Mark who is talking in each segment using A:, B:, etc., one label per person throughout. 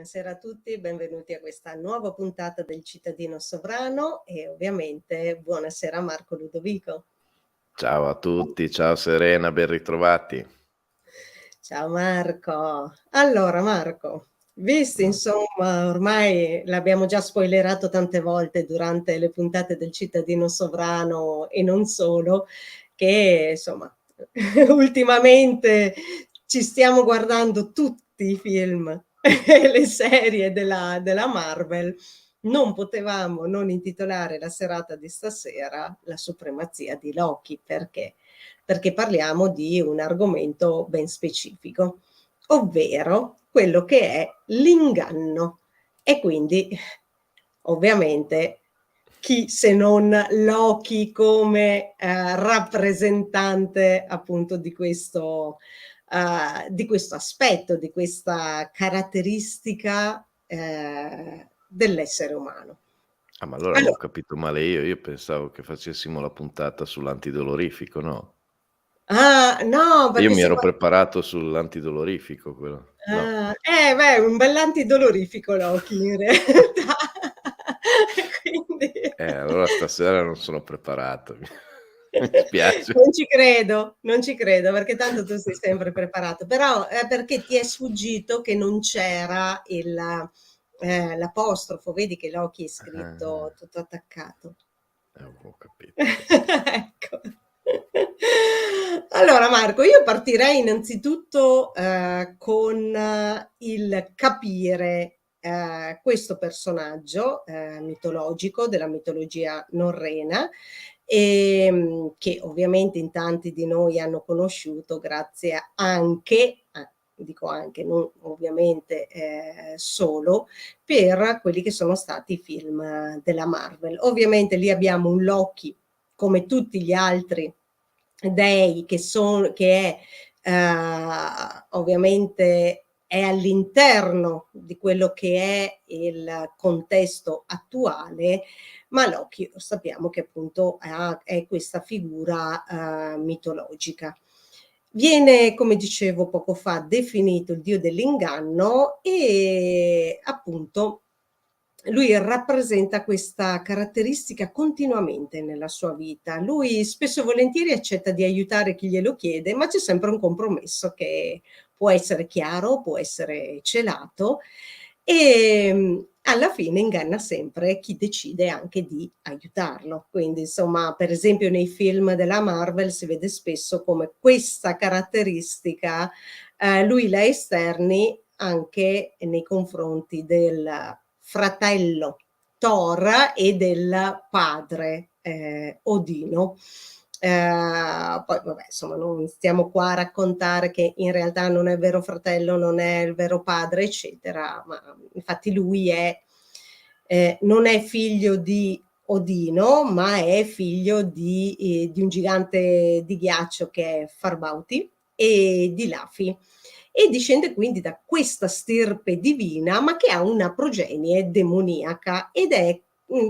A: Buonasera a tutti, benvenuti a questa nuova puntata del Cittadino Sovrano e ovviamente buonasera a Marco Ludovico.
B: Ciao a tutti, ciao Serena, ben ritrovati.
A: Ciao Marco. Allora Marco, visto
B: Mh.
A: insomma ormai l'abbiamo già spoilerato tante volte durante le puntate del Cittadino Sovrano e non solo, che insomma ultimamente ci stiamo guardando tutti i film e le serie della Marvel, non potevamo non intitolare la serata di stasera La supremazia di Loki. Perché? Perché parliamo di un argomento ben specifico, ovvero quello che è l'inganno. E quindi ovviamente chi se non Loki come rappresentante appunto di questo aspetto, di questa caratteristica dell'essere umano.
B: Ma allora
A: Allora,
B: avevo capito male io pensavo che facessimo la puntata sull'antidolorifico, no?
A: no,
B: Io
A: perché
B: mi
A: si
B: ero
A: par
B: preparato sull'antidolorifico quello no.
A: beh, un bell'antidolorifico Loki in realtà. E quindi
B: Allora stasera non sono preparato, mi spiace.
A: non ci credo, non ci credo, perché tanto tu sei sempre preparato, però è perché ti è sfuggito che non c'era l'apostrofo, vedi che Loki è scritto
B: Ah,
A: tutto attaccato.
B: ho capito, ho capito.
A: Ecco. Allora Marco, io partirei innanzitutto, con il capire, questo personaggio, mitologico della mitologia norrena, che ovviamente in tanti di noi hanno conosciuto grazie anche dico anche, non ovviamente, solo, per quelli che sono stati i film della Marvel. Ovviamente lì abbiamo un Loki, come tutti gli altri dei che è ovviamente è all'interno di quello che è il contesto attuale, ma Loki lo sappiamo che appunto è questa figura mitologica. Viene, come dicevo poco fa, definito il dio dell'inganno e appunto lui rappresenta questa caratteristica continuamente nella sua vita. Lui spesso e volentieri accetta di aiutare chi glielo chiede, ma c'è sempre un compromesso che può essere chiaro, può essere celato e alla fine inganna sempre chi decide anche di aiutarlo. Quindi insomma, per esempio nei film della Marvel si vede spesso come questa caratteristica lui la esterni anche nei confronti del fratello Thor e del padre Odino. Poi vabbè, insomma, non stiamo qua a raccontare che in realtà non è il vero fratello, non è il vero padre, eccetera, ma infatti lui non è figlio di Odino, ma è figlio di un gigante di ghiaccio che è Farbauti e di Lafi e discende quindi da questa stirpe divina, ma che ha una progenie demoniaca ed è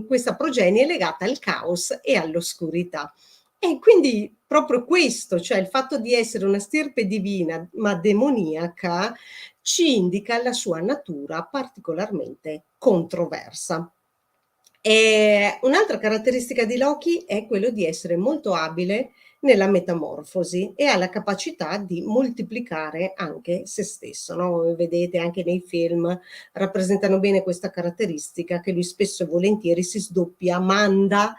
A: questa progenie legata al caos e all'oscurità. E quindi proprio questo, cioè il fatto di essere una stirpe divina ma demoniaca, ci indica la sua natura particolarmente controversa. Un'altra caratteristica di Loki è quello di essere molto abile nella metamorfosi e ha la capacità di moltiplicare anche se stesso, no, vedete anche nei film rappresentano bene questa caratteristica che lui spesso e volentieri si sdoppia, manda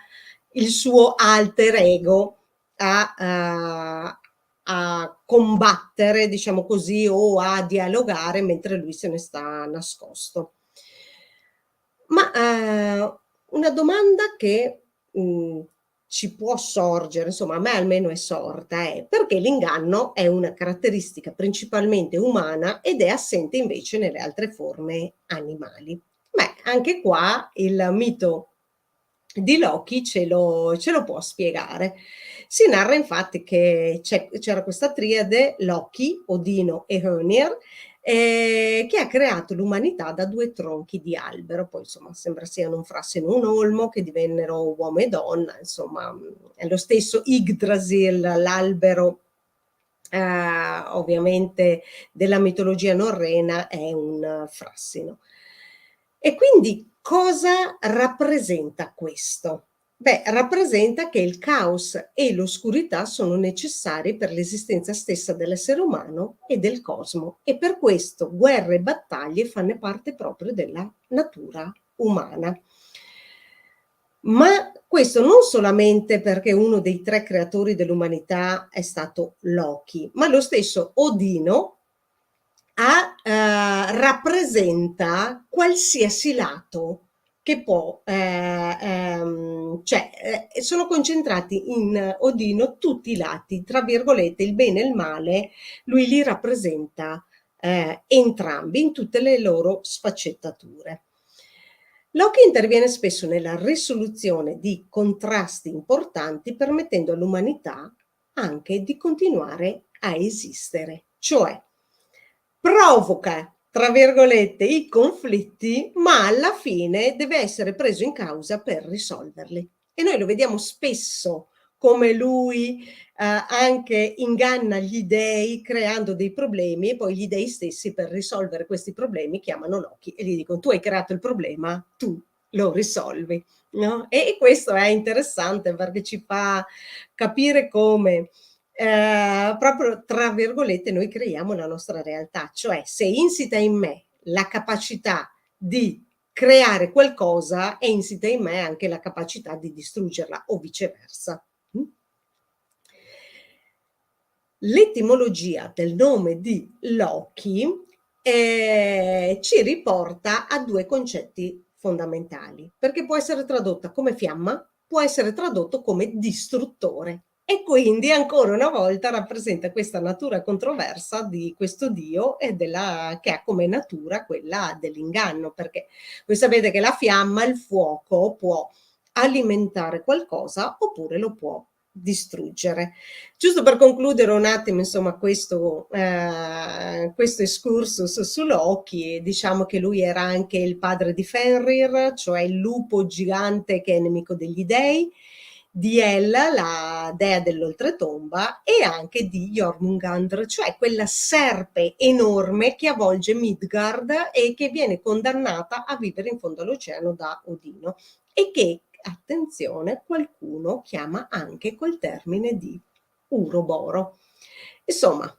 A: il suo alter ego a combattere, diciamo così, o a dialogare mentre lui se ne sta nascosto. Ma, una domanda che, ci può sorgere, insomma a me almeno è sorta, è: perché l'inganno è una caratteristica principalmente umana ed è assente invece nelle altre forme animali? Beh, anche qua il mito di Loki ce lo può spiegare. Si narra infatti che c'era questa triade Loki, Odino e Hönir, che ha creato l'umanità da 2 tronchi di albero, poi insomma sembra siano un frassino e un olmo che divennero uomo e donna, insomma, è lo stesso Yggdrasil, l'albero ovviamente della mitologia norrena, è un frassino. E quindi cosa rappresenta questo? Beh, rappresenta che il caos e l'oscurità sono necessari per l'esistenza stessa dell'essere umano e del cosmo, e per questo guerre e battaglie fanno parte proprio della natura umana. Ma questo non solamente perché uno dei 3 creatori dell'umanità è stato Loki, ma lo stesso Odino rappresenta qualsiasi lato che può, cioè, sono concentrati in Odino tutti i lati, tra virgolette, il bene e il male, lui li rappresenta entrambi in tutte le loro sfaccettature. Loki interviene spesso nella risoluzione di contrasti importanti, permettendo all'umanità anche di continuare a esistere, cioè provoca, tra virgolette, i conflitti, ma alla fine deve essere preso in causa per risolverli. E noi lo vediamo spesso come lui anche inganna gli dei creando dei problemi, e poi gli dei stessi per risolvere questi problemi chiamano Loki e gli dicono: tu hai creato il problema, tu lo risolvi. No? E questo è interessante perché ci fa capire come proprio tra virgolette noi creiamo la nostra realtà, cioè se insita in me la capacità di creare qualcosa, è insita in me anche la capacità di distruggerla o viceversa. L'etimologia del nome di Loki ci riporta a 2 concetti fondamentali, perché può essere tradotta come fiamma, può essere tradotto come distruttore. E quindi ancora una volta rappresenta questa natura controversa di questo dio e che ha come natura quella dell'inganno, perché voi sapete che la fiamma, il fuoco, può alimentare qualcosa oppure lo può distruggere. Giusto per concludere un attimo, insomma, questo excursus su Loki, diciamo che lui era anche il padre di Fenrir, cioè il lupo gigante che è nemico degli dei, di Hela, la dea dell'oltretomba, e anche di Jormungandr, cioè quella serpe enorme che avvolge Midgard e che viene condannata a vivere in fondo all'oceano da Odino, e che, attenzione, qualcuno chiama anche col termine di Uroboro. Insomma,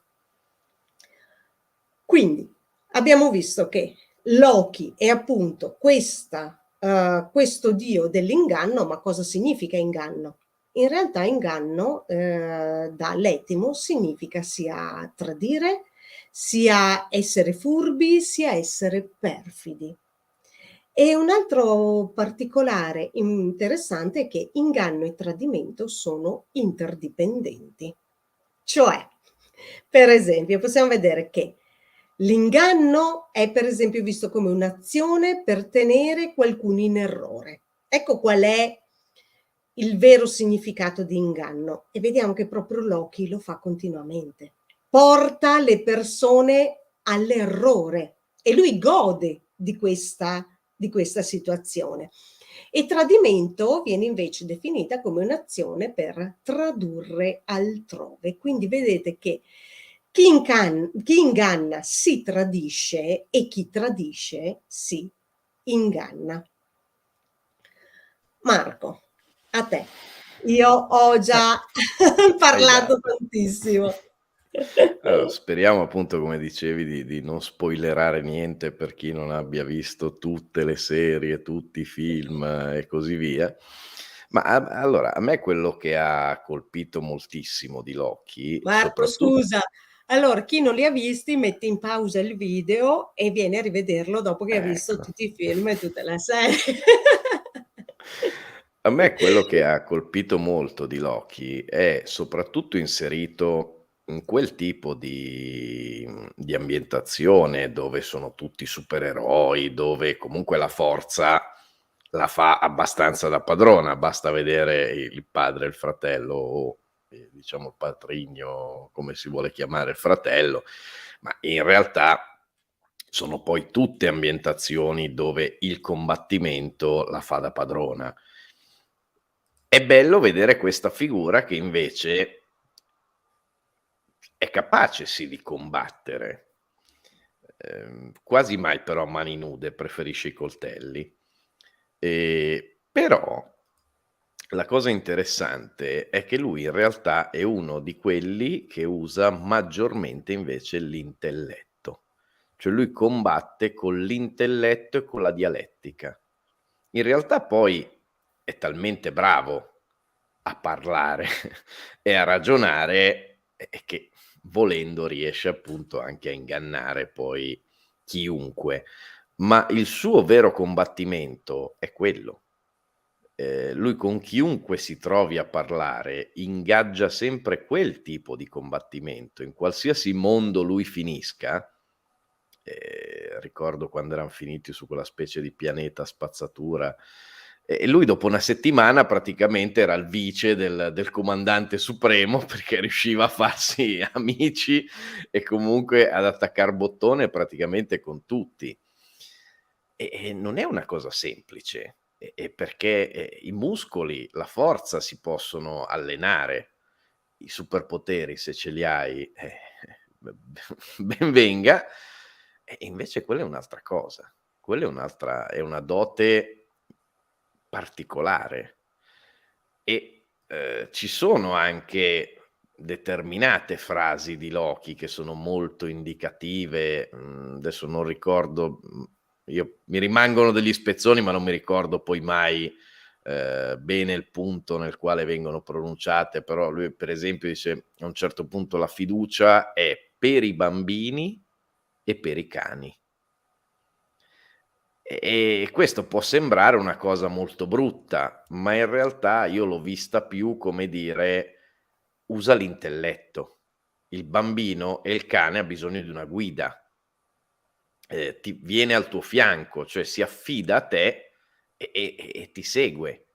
A: quindi abbiamo visto che Loki è appunto questo dio dell'inganno, ma cosa significa inganno? In realtà inganno dall'etimo significa sia tradire, sia essere furbi, sia essere perfidi. E un altro particolare interessante è che inganno e tradimento sono interdipendenti. Cioè, per esempio, possiamo vedere che l'inganno è per esempio visto come un'azione per tenere qualcuno in errore. Ecco qual è il vero significato di inganno, e vediamo che proprio Loki lo fa continuamente. Porta le persone all'errore e lui gode di questa situazione. E tradimento viene invece definita come un'azione per tradurre altrove. Quindi vedete che chi inganna si tradisce e chi tradisce si inganna. Marco, a te. Io ho già parlato tantissimo.
B: Allora, speriamo appunto, come dicevi, di non spoilerare niente per chi non abbia visto tutte le serie, tutti i film e così via. Ma allora, a me quello che ha colpito moltissimo di Loki,
A: Marco, scusa. Allora, chi non li ha visti mette in pausa il video e viene a rivederlo dopo che ha visto
B: ecco.
A: tutti i film e tutta la serie.
B: A me quello che ha colpito molto di Loki è soprattutto inserito in quel tipo di ambientazione dove sono tutti supereroi, dove comunque la forza la fa abbastanza da padrona, basta vedere il padre e il fratello o, diciamo il patrigno, come si vuole chiamare il fratello, ma in realtà sono poi tutte ambientazioni dove il combattimento la fa da padrona. È bello vedere questa figura che invece è capace sì di combattere, quasi mai però a mani nude, preferisce i coltelli. Però la cosa interessante è che lui in realtà è uno di quelli che usa maggiormente invece l'intelletto. Cioè lui combatte con l'intelletto e con la dialettica. In realtà poi è talmente bravo a parlare e a ragionare che volendo riesce appunto anche a ingannare poi chiunque. Ma il suo vero combattimento è quello. Lui con chiunque si trovi a parlare ingaggia sempre quel tipo di combattimento, in qualsiasi mondo lui finisca. Ricordo quando eran finiti su quella specie di pianeta spazzatura, e lui dopo una settimana praticamente era il vice del comandante supremo, perché riusciva a farsi amici e comunque ad attaccar bottone praticamente con tutti. E non è una cosa semplice, perché, i muscoli, la forza si possono allenare, i superpoteri se ce li hai, b ben venga, e invece quella è un'altra cosa. Quella è una dote particolare e, ci sono anche determinate frasi di Loki che sono molto indicative, adesso non ricordo, io mi rimangono degli spezzoni, ma non mi ricordo poi mai, bene il punto nel quale vengono pronunciate, però lui per esempio dice a un certo punto: "La fiducia è per i bambini e per i cani". E questo può sembrare una cosa molto brutta, ma in realtà io l'ho vista più come dire: usa l'intelletto. Il bambino e il cane ha bisogno di una guida, ti viene al tuo fianco, cioè si affida a te e ti segue.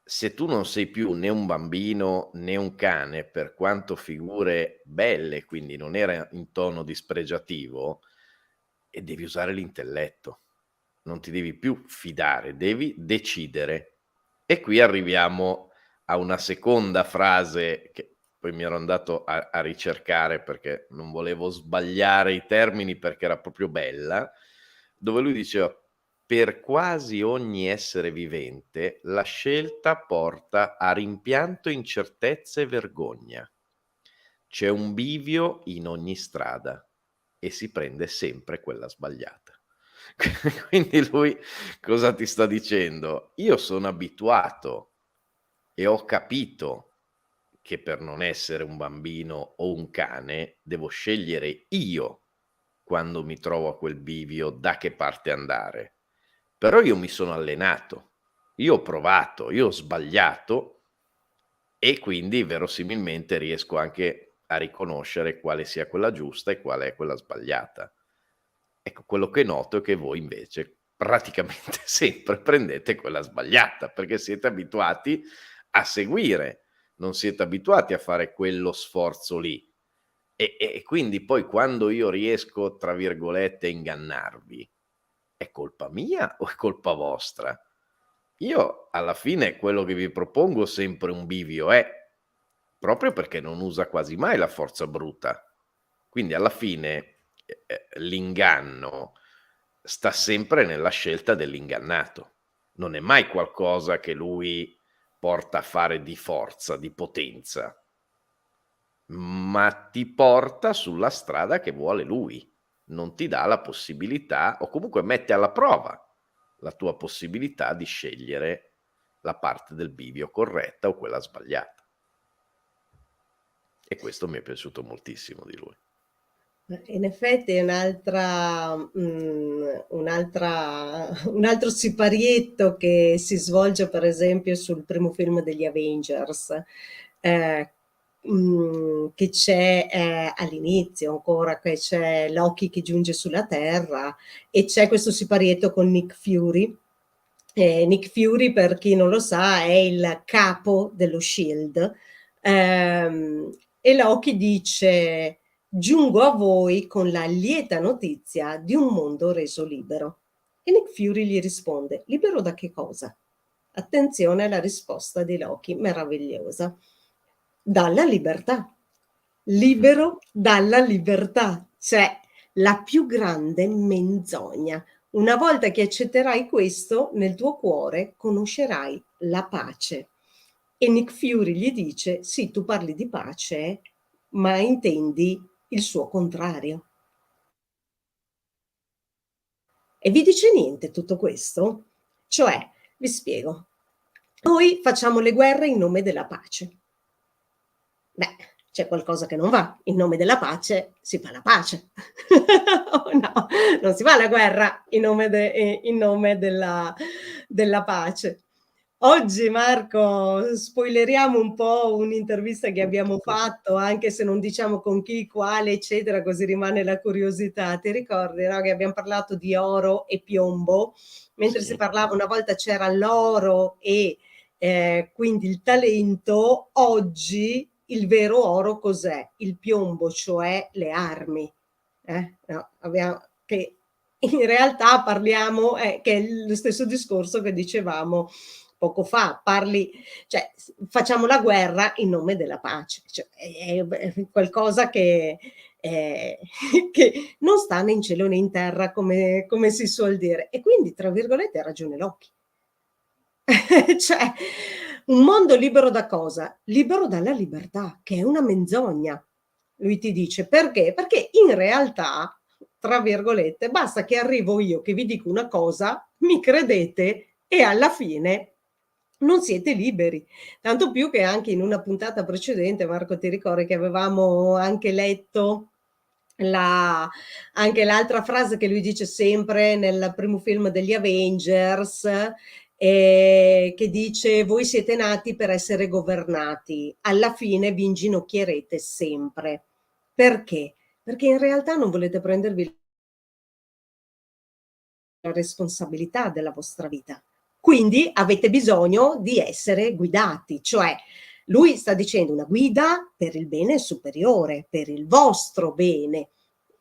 B: Se tu non sei più né un bambino né un cane, per quanto figure belle, quindi non era in tono dispregiativo, e devi usare l'intelletto. Non ti devi più fidare, devi decidere. E qui arriviamo a una seconda frase che poi mi ero andato a ricercare perché non volevo sbagliare i termini perché era proprio bella, dove lui diceva: "Per quasi ogni essere vivente la scelta porta a rimpianto, incertezza e vergogna. C'è un bivio in ogni strada e si prende sempre quella sbagliata". Quindi lui cosa ti sta dicendo? Io sono abituato e ho capito che per non essere un bambino o un cane devo scegliere io, quando mi trovo a quel bivio, da che parte andare. Però io mi sono allenato, io ho provato, io ho sbagliato e quindi verosimilmente riesco anche a riconoscere quale sia quella giusta e quale è quella sbagliata. Ecco, quello che noto è che voi invece praticamente sempre prendete quella sbagliata, perché siete abituati a seguire, non siete abituati a fare quello sforzo lì. E quindi poi quando io riesco, tra virgolette, "a ingannarvi", è colpa mia o è colpa vostra? Io alla fine quello che vi propongo sempre un bivio proprio perché non usa quasi mai la forza bruta. Quindi alla fine, l'inganno sta sempre nella scelta dell'ingannato. Non è mai qualcosa che lui porta a fare di forza, di potenza, ma ti porta sulla strada che vuole lui. Non ti dà la possibilità o comunque mette alla prova la tua possibilità di scegliere la parte del bivio corretta o quella sbagliata. E questo mi è piaciuto moltissimo di lui.
A: In effetti è un altro siparietto che si svolge per esempio sul primo film degli Avengers, ehm, che c'è, all'inizio ancora, che c'è Loki che giunge sulla Terra e c'è questo siparietto con Nick Fury. Nick Fury, per chi non lo sa, è il capo dello Shield, e Loki dice: "Giungo a voi con la lieta notizia di un mondo reso libero". E Nick Fury gli risponde: "Libero da che cosa?". Attenzione alla risposta di Loki, meravigliosa: "Dalla libertà". libero dalla libertà, cioè la più grande menzogna. Una volta che accetterai questo, nel tuo cuore conoscerai la pace. E Nick Fury gli dice: sì, tu parli di pace, ma intendi il suo contrario. E vi dice niente tutto questo? Cioè, vi spiego, noi facciamo le guerre in nome della pace. Beh, c'è qualcosa che non va. In nome della pace si fa la pace. No, non si fa la guerra in nome della pace. Oggi, Marco, spoileriamo un po' un'intervista che abbiamo fatto, anche se non diciamo con chi, quale, eccetera, così rimane la curiosità. Ti ricordi, no, che abbiamo parlato di oro e piombo? Mentre si
B: Sì.
A: parlava, una volta c'era l'oro e quindi il talento, oggi il vero oro cos'è? Il piombo, cioè le armi. No, che in realtà parliamo, che è lo stesso discorso che dicevamo poco fa, cioè, facciamo la guerra in nome della pace, cioè, è qualcosa eh, che non sta né in cielo né in terra, come si suol dire. E quindi, tra virgolette, ha ragione Loki. Cioè, un mondo libero da cosa? Libero dalla libertà, che è una menzogna. Lui ti dice perché? Perché in realtà, tra virgolette, basta che arrivo io che vi dico una cosa, mi credete e alla fine non siete liberi. Tanto più che anche in una puntata precedente, Marco, ti ricordi che avevamo anche letto anche l'altra frase che lui dice sempre nel primo film degli Avengers, che dice: voi siete nati per essere governati, alla fine vi inginocchierete sempre. Perché? Perché in realtà non volete prendervi la responsabilità della vostra vita. Quindi avete bisogno di essere guidati, cioè lui sta dicendo una guida per il bene superiore, per il vostro bene,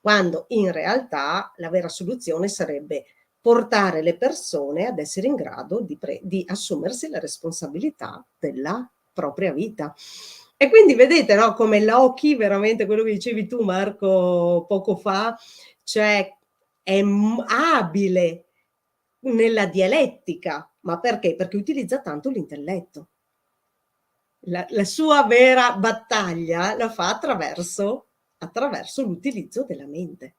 A: quando in realtà la vera soluzione sarebbe portare le persone ad essere in grado di assumersi la responsabilità della propria vita. E quindi vedete, no, come Loki, veramente quello che dicevi tu, Marco, poco fa, cioè è abile nella dialettica, ma perché? Perché utilizza tanto l'intelletto. La sua vera battaglia la fa attraverso l'utilizzo della mente.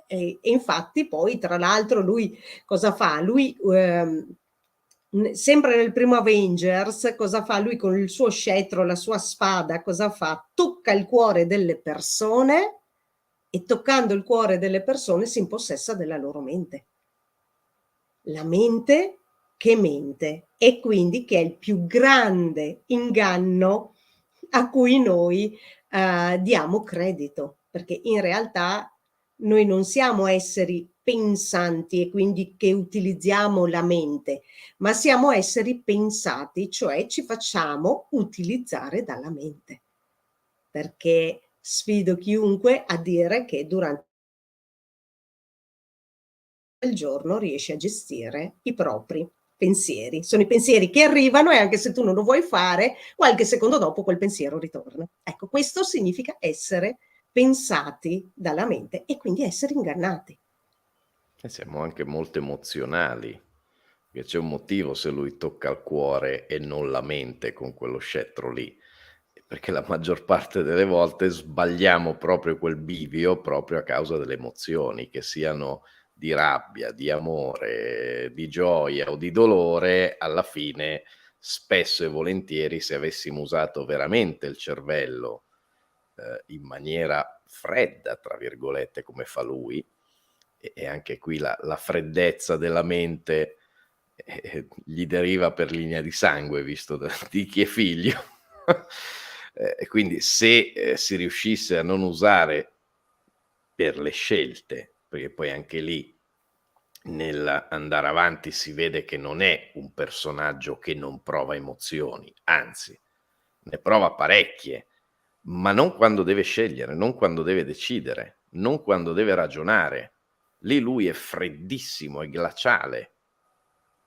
A: E infatti poi, tra l'altro, lui cosa fa? Lui, sempre nel primo Avengers, cosa fa? Lui con il suo scettro, la sua spada, cosa fa? Tocca il cuore delle persone e toccando il cuore delle persone si impossessa della loro mente. La mente che mente e quindi che è il più grande inganno a cui noi diamo credito, perché in realtà noi non siamo esseri pensanti e quindi che utilizziamo la mente, ma siamo esseri pensati, cioè ci facciamo utilizzare dalla mente. Perché sfido chiunque a dire che durante il giorno riesce a gestire i propri pensieri. Sono i pensieri che arrivano e anche se tu non lo vuoi fare, qualche secondo dopo quel pensiero ritorna. Ecco, questo significa essere pensati dalla mente e quindi essere ingannati.
B: E siamo anche molto emozionali, perché c'è un motivo se lui tocca il cuore e non la mente con quello scettro lì, perché la maggior parte delle volte sbagliamo proprio quel bivio proprio a causa delle emozioni, che siano di rabbia, di amore, di gioia o di dolore. Alla fine, spesso e volentieri, se avessimo usato veramente il cervello in maniera "fredda", tra virgolette, come fa lui, e anche qui la freddezza della mente gli deriva per linea di sangue, visto di chi è figlio. E quindi se si riuscisse a non usare per le scelte, perché poi anche lì nell'andare avanti si vede che non è un personaggio che non prova emozioni, anzi ne prova parecchie, ma non quando deve scegliere, non quando deve decidere, non quando deve ragionare. Lì lui è freddissimo, è glaciale.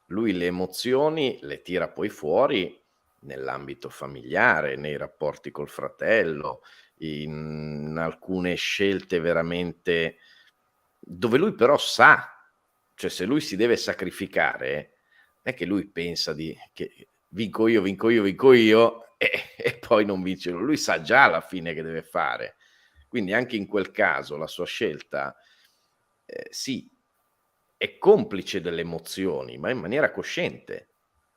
B: Lui le emozioni le tira poi fuori nell'ambito familiare, nei rapporti col fratello, in alcune scelte veramente dove lui però sa, cioè se lui si deve sacrificare, non è che lui pensa che vinco io, vinco io, vinco io e poi non vince lui, lui sa già alla fine che deve fare. Quindi anche in quel caso la sua scelta, sì, è complice delle emozioni, ma in maniera cosciente.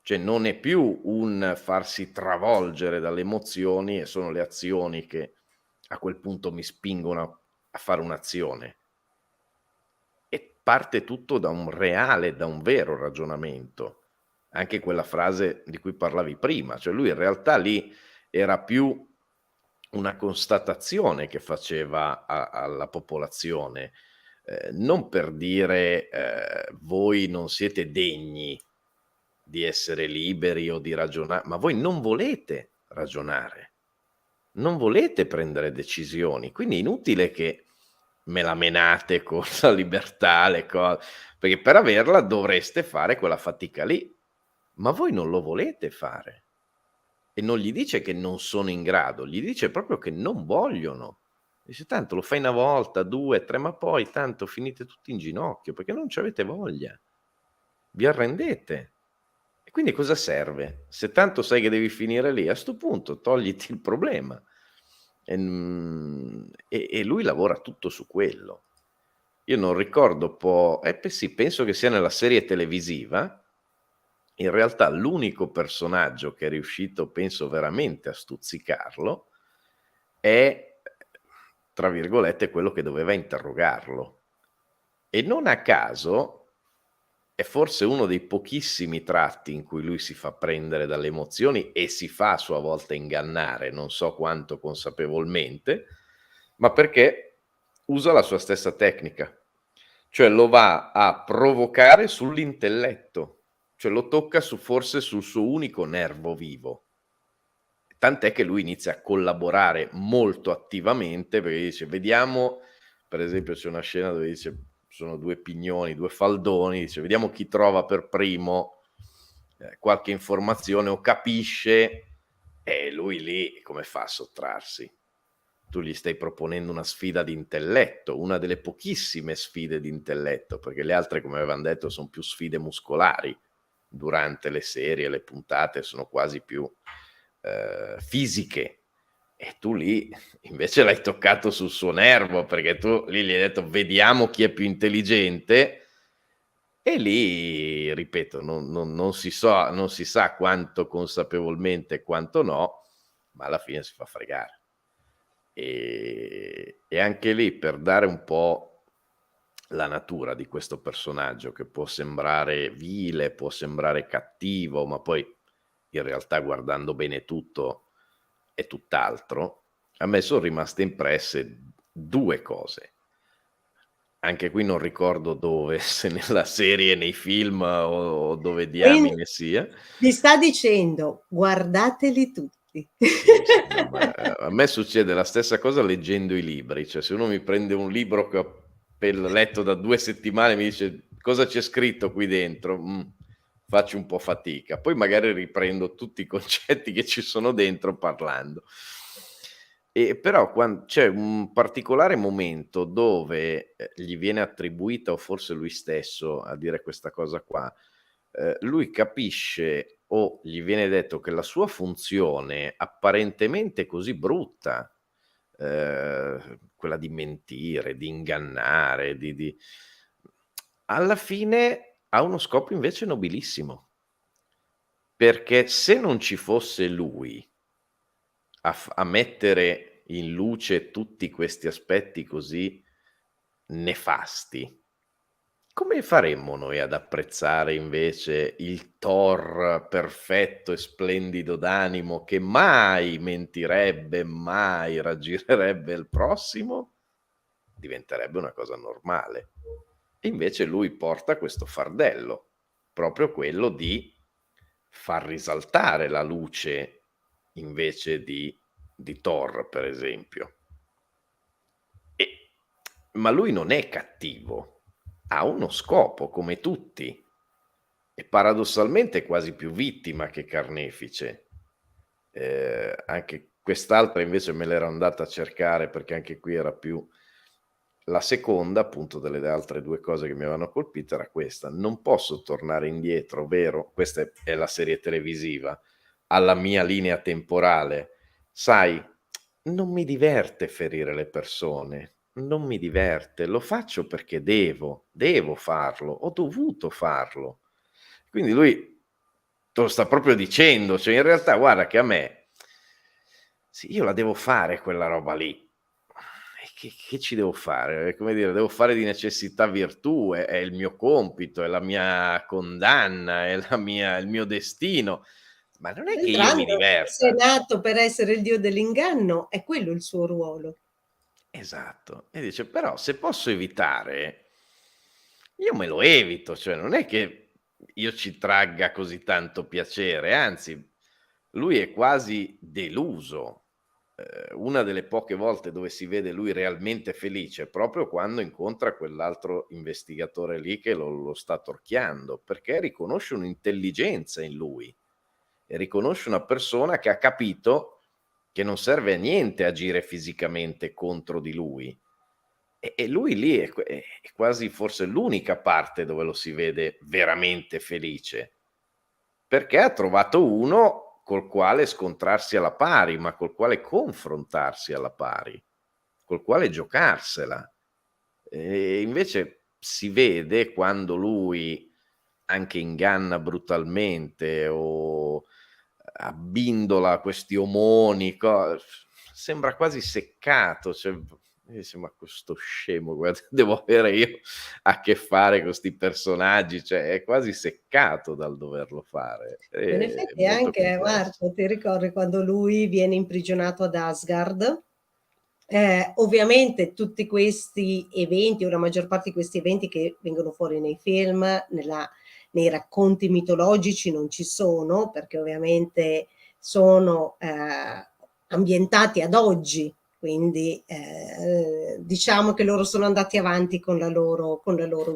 B: Cioè non è più un farsi travolgere dalle emozioni e sono le azioni che a quel punto mi spingono a fare un'azione. E parte tutto da un reale, da un vero ragionamento. Anche quella frase di cui parlavi prima, cioè lui in realtà lì era più una constatazione che faceva alla popolazione, non per dire voi non siete degni di essere liberi o di ragionare, ma voi non volete ragionare, non volete prendere decisioni, quindi è inutile che me la menate con la libertà, le cose, perché per averla dovreste fare quella fatica lì, ma voi non lo volete fare. E non gli dice che non sono in grado, gli dice proprio che non vogliono. Dice tanto lo fai una volta, 2, 3, ma poi tanto finite tutti in ginocchio perché non c'avete voglia. Vi arrendete. E quindi cosa serve? Se tanto sai che devi finire lì, a sto punto togliti il problema. E lui lavora tutto su quello. Io non ricordo sì, penso che sia nella serie televisiva. In realtà l'unico personaggio che è riuscito, penso veramente a stuzzicarlo, è, tra virgolette, quello che doveva interrogarlo. E non a caso è forse uno dei pochissimi tratti in cui lui si fa prendere dalle emozioni e si fa a sua volta ingannare, non so quanto consapevolmente, ma perché usa la sua stessa tecnica, cioè lo va a provocare sull'intelletto, cioè lo tocca forse sul suo unico nervo vivo. Tant'è che lui inizia a collaborare molto attivamente perché dice vediamo, per esempio c'è una scena dove dice sono 2 pignoni, 2 faldoni, dice vediamo chi trova per primo qualche informazione o capisce, e lui lì come fa a sottrarsi? Tu gli stai proponendo una sfida di intelletto, una delle pochissime sfide di intelletto, perché le altre, come avevamo detto, sono più sfide muscolari. Durante le serie, le puntate sono quasi più fisiche. E tu lì invece l'hai toccato sul suo nervo, perché tu lì gli hai detto vediamo chi è più intelligente. E lì, ripeto, non si sa quanto consapevolmente e quanto no, ma alla fine si fa fregare. E anche lì, per dare un po' la natura di questo personaggio, che può sembrare vile, può sembrare cattivo, ma poi in realtà guardando bene tutto è tutt'altro, a me sono rimaste impresse 2 cose. Anche qui non ricordo dove, se nella serie, nei film o dove
A: Quindi
B: diamine sia.
A: mi sta dicendo guardateli tutti.
B: Sì, no, ma a me succede la stessa cosa leggendo i libri, cioè se uno mi prende un libro che ho letto da 2 settimane e mi dice cosa c'è scritto qui dentro, faccio un po' fatica, poi magari riprendo tutti i concetti che ci sono dentro parlando. E però c'è un particolare momento dove gli viene attribuita, o forse lui stesso a dire questa cosa qua, lui capisce o gli viene detto che la sua funzione apparentemente così brutta, quella di mentire, di ingannare, alla fine ha uno scopo invece nobilissimo. Perché se non ci fosse lui a mettere in luce tutti questi aspetti così nefasti, come faremmo noi ad apprezzare invece il Thor perfetto e splendido d'animo che mai mentirebbe, mai raggirerebbe il prossimo? Diventerebbe una cosa normale. E invece lui porta questo fardello, proprio quello di far risaltare la luce invece di Thor, per esempio. Ma lui non è cattivo, ha uno scopo come tutti e paradossalmente è quasi più vittima che carnefice. Anche quest'altra invece me l'ero andata a cercare perché anche qui era più la seconda, appunto, delle altre 2 cose che mi avevano colpito era questa: non posso tornare indietro, ovvero questa è la serie televisiva, alla mia linea temporale. Sai, non mi diverte ferire le persone, non mi diverte, lo faccio perché devo farlo, ho dovuto farlo. Quindi lui te lo sta proprio dicendo, cioè in realtà guarda che a me sì, io la devo fare quella roba lì. E che ci devo fare? È come dire, devo fare di necessità virtù, è il mio compito, è la mia condanna, è la mia il mio destino. Ma non è che io mi
A: D'altronde, se è
B: diverta.
A: nato per essere il dio dell'inganno, è quello il suo ruolo.
B: Esatto. E dice: "Però se posso evitare, io me lo evito, cioè non è che io ci tragga così tanto piacere, anzi lui è quasi deluso. Una delle poche volte dove si vede lui realmente felice è proprio quando incontra quell'altro investigatore lì che lo sta torchiando, perché riconosce un'intelligenza in lui e riconosce una persona che ha capito che non serve a niente agire fisicamente contro di lui. E lui lì è quasi forse l'unica parte dove lo si vede veramente felice, perché ha trovato uno col quale scontrarsi alla pari, ma col quale confrontarsi alla pari, col quale giocarsela. Invece si vede quando lui anche inganna brutalmente o abbindola questi omoni, sembra quasi seccato, cioè dici: "Ma questo scemo, guarda, devo avere io a che fare con 'sti personaggi", cioè è quasi seccato dal doverlo fare.
A: In
B: È
A: effetti
B: molto
A: anche
B: complesso.
A: Marco, ti ricordi quando lui viene imprigionato ad Asgard? Ovviamente tutti questi eventi, o la maggior parte di questi eventi che vengono fuori nei film, nei racconti mitologici non ci sono, perché ovviamente sono ambientati ad oggi, quindi diciamo che loro sono andati avanti con la loro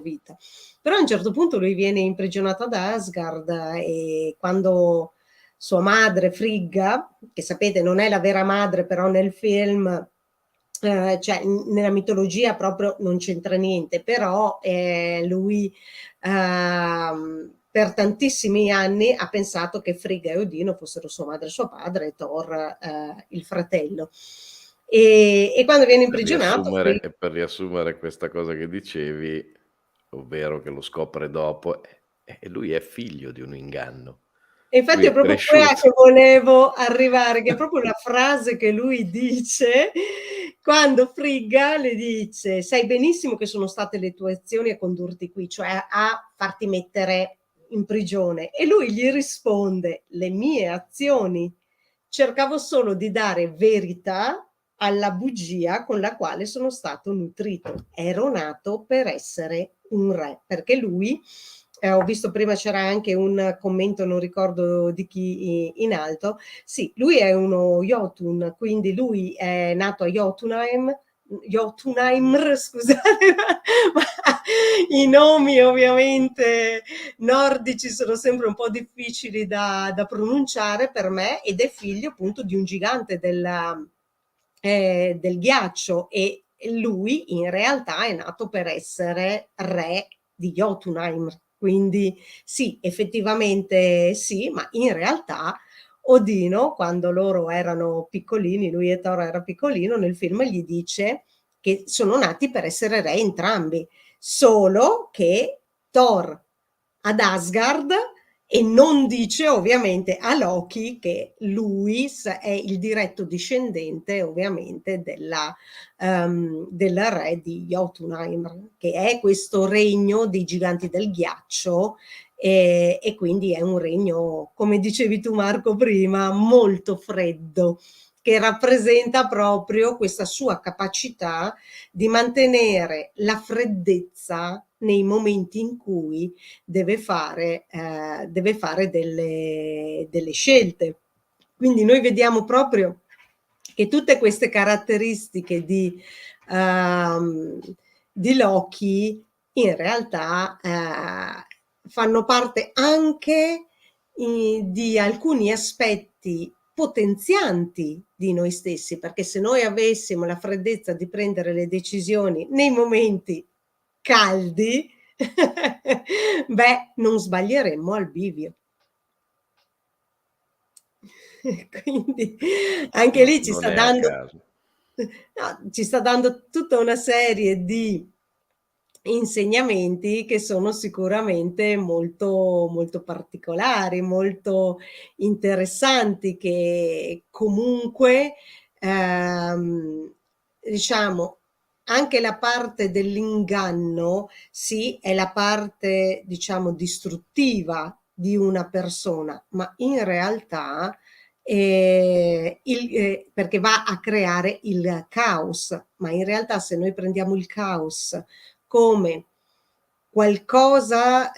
A: vita. Però a un certo punto lui viene imprigionato ad Asgard e quando sua madre Frigga, che sapete non è la vera madre, però nel film cioè nella mitologia proprio non c'entra niente, però lui per tantissimi anni ha pensato che Frigga e Odino fossero sua madre e suo padre e Thor il fratello. E quando viene imprigionato,
B: Per riassumere questa cosa che dicevi, ovvero che lo scopre dopo, e lui è figlio di un inganno.
A: e
B: Lui
A: infatti è
B: è
A: proprio qua
B: cresciuto
A: che volevo arrivare, che è proprio una frase che lui dice quando Frigga le dice: "Sai benissimo che sono state le tue azioni a condurti qui, cioè a farti mettere in prigione." E lui gli risponde: "Le mie azioni. Cercavo solo di dare verità alla bugia con la quale sono stato nutrito. Ero nato per essere un re." Perché lui ho visto prima c'era anche un commento, non ricordo di chi in alto. Sì, lui è uno Jotun, quindi lui è nato a Jotunheim, scusate, ma i nomi ovviamente nordici sono sempre un po' difficili da pronunciare per me, ed è figlio appunto di un gigante del ghiaccio, e lui in realtà è nato per essere re di Jotunheim. Quindi sì, effettivamente sì, ma in realtà Odino, quando loro erano piccolini, lui e Thor era piccolino, nel film gli dice che sono nati per essere re entrambi, solo che Thor ad Asgard, e non dice ovviamente a Loki che lui è il diretto discendente ovviamente del re di Jotunheim, che è questo regno dei giganti del ghiaccio, e quindi è un regno, come dicevi tu Marco prima, molto freddo, che rappresenta proprio questa sua capacità di mantenere la freddezza nei momenti in cui deve fare delle scelte. Quindi noi vediamo proprio che tutte queste caratteristiche di Loki in realtà fanno parte anche di alcuni aspetti potenzianti di noi stessi, perché se noi avessimo la freddezza di prendere le decisioni nei momenti caldi, beh, non sbaglieremmo al bivio. Quindi anche
B: No,
A: lì ci
B: non
A: sta
B: è a
A: dando
B: caso.
A: no, ci sta dando tutta una serie di insegnamenti che sono sicuramente molto, molto particolari, molto interessanti, che comunque, diciamo, anche la parte dell'inganno, sì, è la parte, diciamo, distruttiva di una persona, ma in realtà perché va a creare il caos, ma in realtà se noi prendiamo il caos come qualcosa,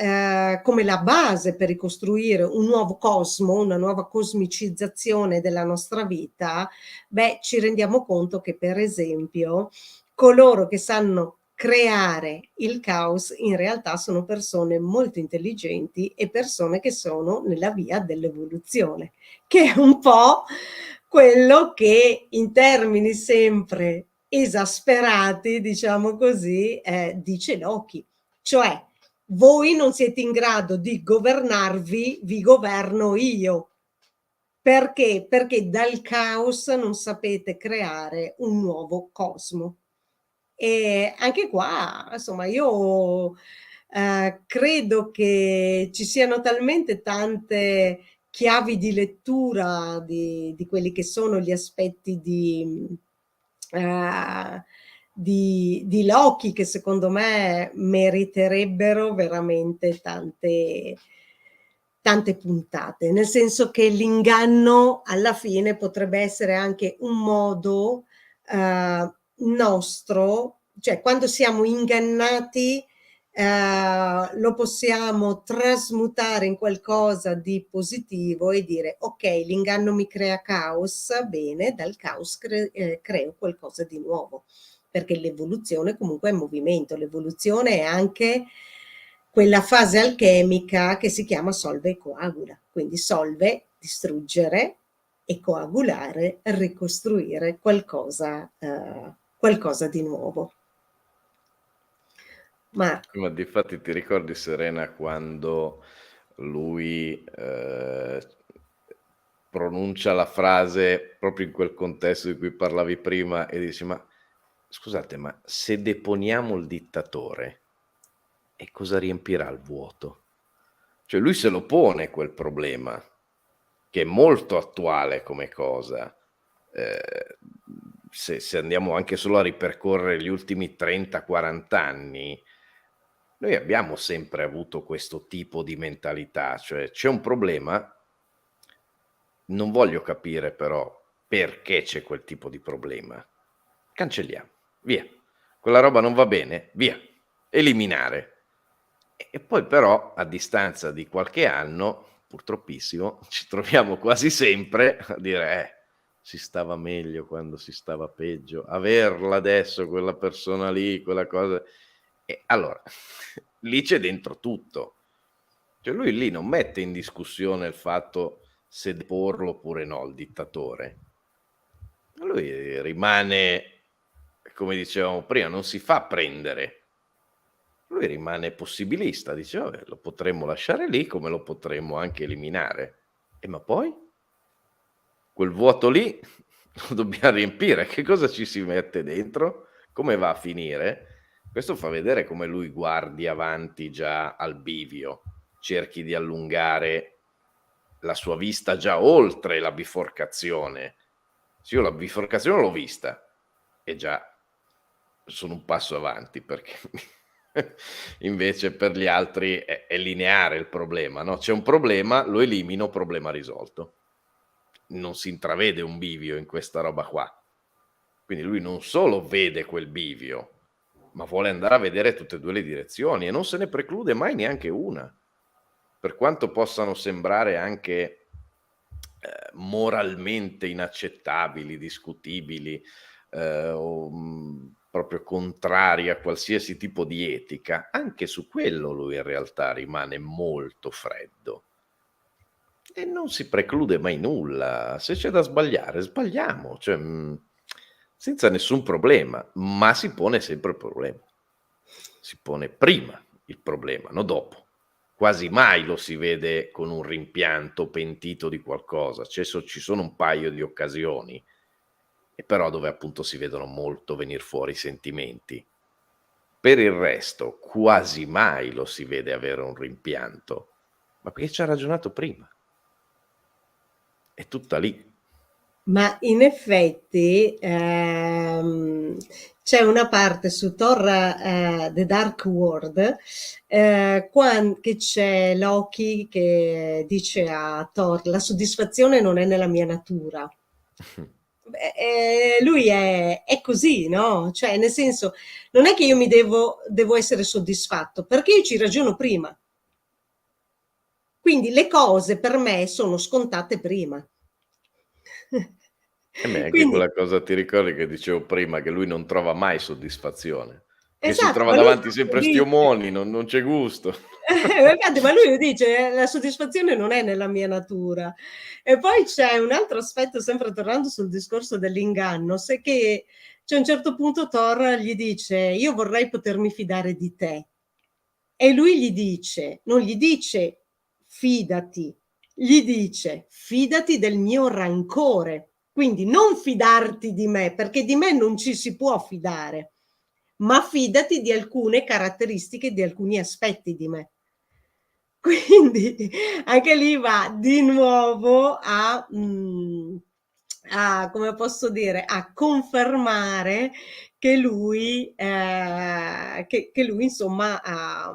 A: come la base per ricostruire un nuovo cosmo, una nuova cosmicizzazione della nostra vita, beh, ci rendiamo conto che, per esempio, coloro che sanno creare il caos in realtà sono persone molto intelligenti e persone che sono nella via dell'evoluzione, che è un po' quello che, in termini sempre esasperati, diciamo così, dice Loki. Cioè, voi non siete in grado di governarvi, vi governo io. Perché? Perché dal caos non sapete creare un nuovo cosmo. E anche qua, insomma, io credo che ci siano talmente tante chiavi di lettura di quelli che sono gli aspetti eh, di Loki, che secondo me meriterebbero veramente tante puntate, nel senso che l'inganno alla fine potrebbe essere anche un modo nostro, cioè quando siamo ingannati lo possiamo trasmutare in qualcosa di positivo e dire: ok, l'inganno mi crea caos, bene, dal caos creo qualcosa di nuovo, perché l'evoluzione comunque è movimento, l'evoluzione è anche quella fase alchemica che si chiama solve e coagula, quindi solve, distruggere, e coagulare, ricostruire qualcosa di nuovo. Ma
B: Ma difatti ti ricordi, Serena, quando lui pronuncia la frase proprio in quel contesto di cui parlavi prima e dici: "Ma scusate, ma se deponiamo il dittatore, e cosa riempirà il vuoto?" Cioè lui se lo pone quel problema, che è molto attuale come cosa. Se andiamo anche solo a ripercorrere gli ultimi 30, 40 anni, noi abbiamo sempre avuto questo tipo di mentalità, cioè c'è un problema, non voglio capire però perché c'è quel tipo di problema. Cancelliamo, via. Quella roba non va bene, via. Eliminare. E poi però a distanza di qualche anno, purtroppissimo, ci troviamo quasi sempre a dire: si stava meglio quando si stava peggio. Averla adesso quella persona lì, quella cosa", e allora lì c'è dentro tutto. Cioè lui lì non mette in discussione il fatto se deporlo oppure no il dittatore. Lui rimane, come dicevamo prima, non si fa prendere. Lui rimane possibilista, dice: "Vabbè, lo potremmo lasciare lì, come lo potremmo anche eliminare. Ma poi? Quel vuoto lì lo dobbiam riempire. Che cosa ci si mette dentro? Come va a finire?" Questo fa vedere come lui guardi avanti già al bivio, cerchi di allungare la sua vista già oltre la biforcazione. Sì, io la biforcazione l'ho vista e già sono un passo avanti, perché invece per gli altri è lineare il problema, no, c'è un problema, lo elimino, problema risolto. Non si intravede un bivio in questa roba qua. Quindi lui non solo vede quel bivio, ma vuole andare a vedere tutte e 2 le direzioni e non se ne preclude mai neanche una. Per quanto possano sembrare anche moralmente inaccettabili, discutibili, o proprio contrari a qualsiasi tipo di etica, anche su quello lui in realtà rimane molto freddo. E non si preclude mai nulla. Se c'è da sbagliare, sbagliamo, cioè, senza nessun problema, ma si pone sempre il problema. Si pone prima il problema, no dopo. Quasi mai lo si vede con un rimpianto, pentito di qualcosa. Ci sono un paio di occasioni, e però dove appunto si vedono molto venir fuori i sentimenti. Per il resto quasi mai lo si vede avere un rimpianto, ma perché ci ha ragionato prima. È tutta lì.
A: Ma in effetti c'è una parte su Thor The Dark World che c'è Loki che dice a Thor: la soddisfazione non è nella mia natura. Beh, lui è così, no? Cioè, nel senso, non è che io devo essere soddisfatto, perché io ci ragiono prima. Quindi le cose per me sono scontate prima.
B: Beh, anche
A: Quindi,
B: quella cosa ti ricordi che dicevo prima, che lui non trova mai soddisfazione, che si
A: esatto,
B: trova
A: ma lui
B: davanti
A: proprio
B: sempre 'sti
A: dice,
B: omoni, non c'è gusto.
A: infatti, ma lui dice: la soddisfazione non è nella mia natura. E poi c'è un altro aspetto, sempre tornando sul discorso dell'inganno, se che c'è un certo punto Thor gli dice: io vorrei potermi fidare di te. E lui gli dice, non gli dice fidati, gli dice fidati del mio rancore. Quindi non fidarti di me, perché di me non ci si può fidare, ma fidati di alcune caratteristiche, di alcuni aspetti di me. Quindi anche lì va di nuovo a come posso dire, a confermare che lui, che lui insomma ha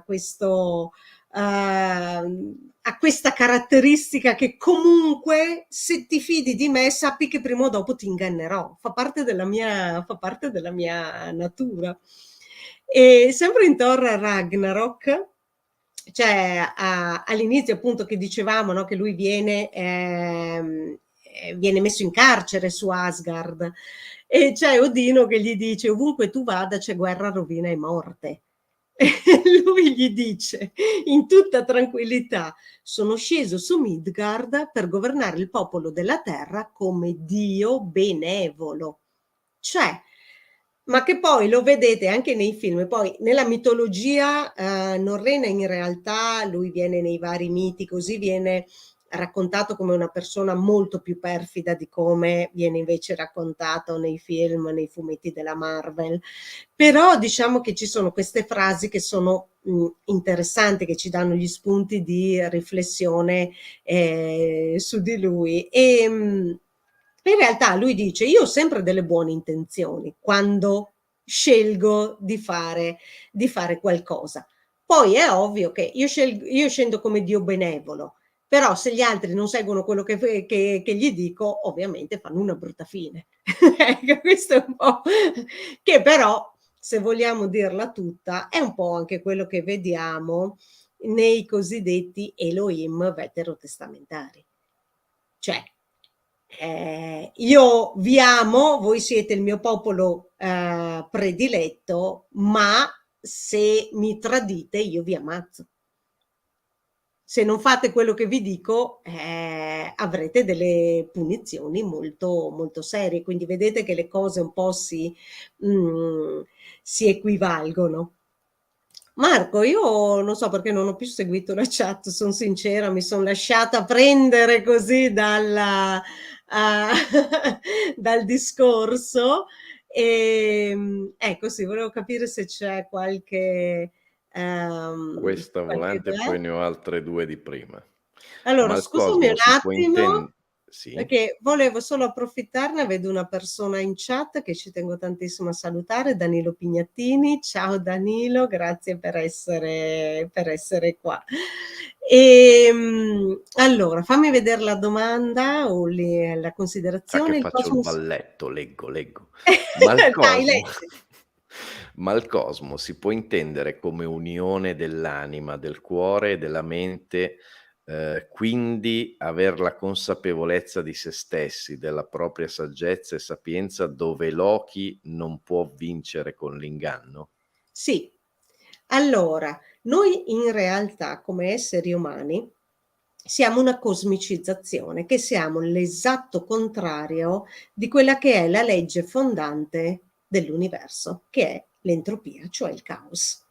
A: questo, ha questa caratteristica che comunque se ti fidi di me sappi che prima o dopo ti ingannerò, fa parte della mia natura. E sempre in Thor Ragnarok, cioè all'inizio appunto che dicevamo, no, che lui viene messo in carcere su Asgard e c'è Odino che gli dice ovunque tu vada c'è guerra, rovina e morte. E lui gli dice in tutta tranquillità: sono sceso su Midgard per governare il popolo della terra come Dio benevolo. Cioè, ma che poi lo vedete anche nei film, poi nella mitologia norrena in realtà lui viene nei vari miti, così viene raccontato come una persona molto più perfida di come viene invece raccontato nei film, nei fumetti della Marvel. Però diciamo che ci sono queste frasi che sono interessanti, che ci danno gli spunti di riflessione su di lui. E in realtà lui dice: io ho sempre delle buone intenzioni quando scelgo di fare qualcosa. Poi è ovvio che io scendo come Dio benevolo, però se gli altri non seguono quello che gli dico, ovviamente fanno una brutta fine. Ecco, questo è un po' che però, se vogliamo dirla tutta, è un po' anche quello che vediamo nei cosiddetti Elohim veterotestamentari. Cioè, io vi amo, voi siete il mio popolo prediletto, ma se mi tradite io vi ammazzo. Se non fate quello che vi dico, avrete delle punizioni molto, molto serie. Quindi vedete che le cose un po' si equivalgono. Marco, io non so perché non ho più seguito la chat, sono sincera, mi sono lasciata prendere così dal discorso. E, ecco, sì, volevo capire se c'è
B: Questa
A: qualche
B: volante,
A: idea.
B: poi ne ho altre 2 di prima. Ma
A: Allora,
B: il
A: scusami un
B: cosmo si può
A: attimo,
B: sì?
A: perché volevo solo approfittarne, vedo una persona in chat che ci tengo tantissimo a salutare, Danilo Pignattini. Ciao Danilo, grazie per essere qua. Allora, fammi vedere la domanda o la
B: Ah, che
A: considerazione. Il
B: faccio il
A: cosmos...
B: balletto, leggo. Ma il
A: Dai,
B: cosmo
A: leggi.
B: ma il cosmo si può intendere come unione dell'anima, del cuore e della mente, quindi aver la consapevolezza di se stessi, della propria saggezza e sapienza, dove Loki non può vincere con l'inganno?
A: Sì, allora, noi in realtà come esseri umani siamo una cosmicizzazione, che siamo l'esatto contrario di quella che è la legge fondante dell'universo, che è l'entropia, cioè il caos.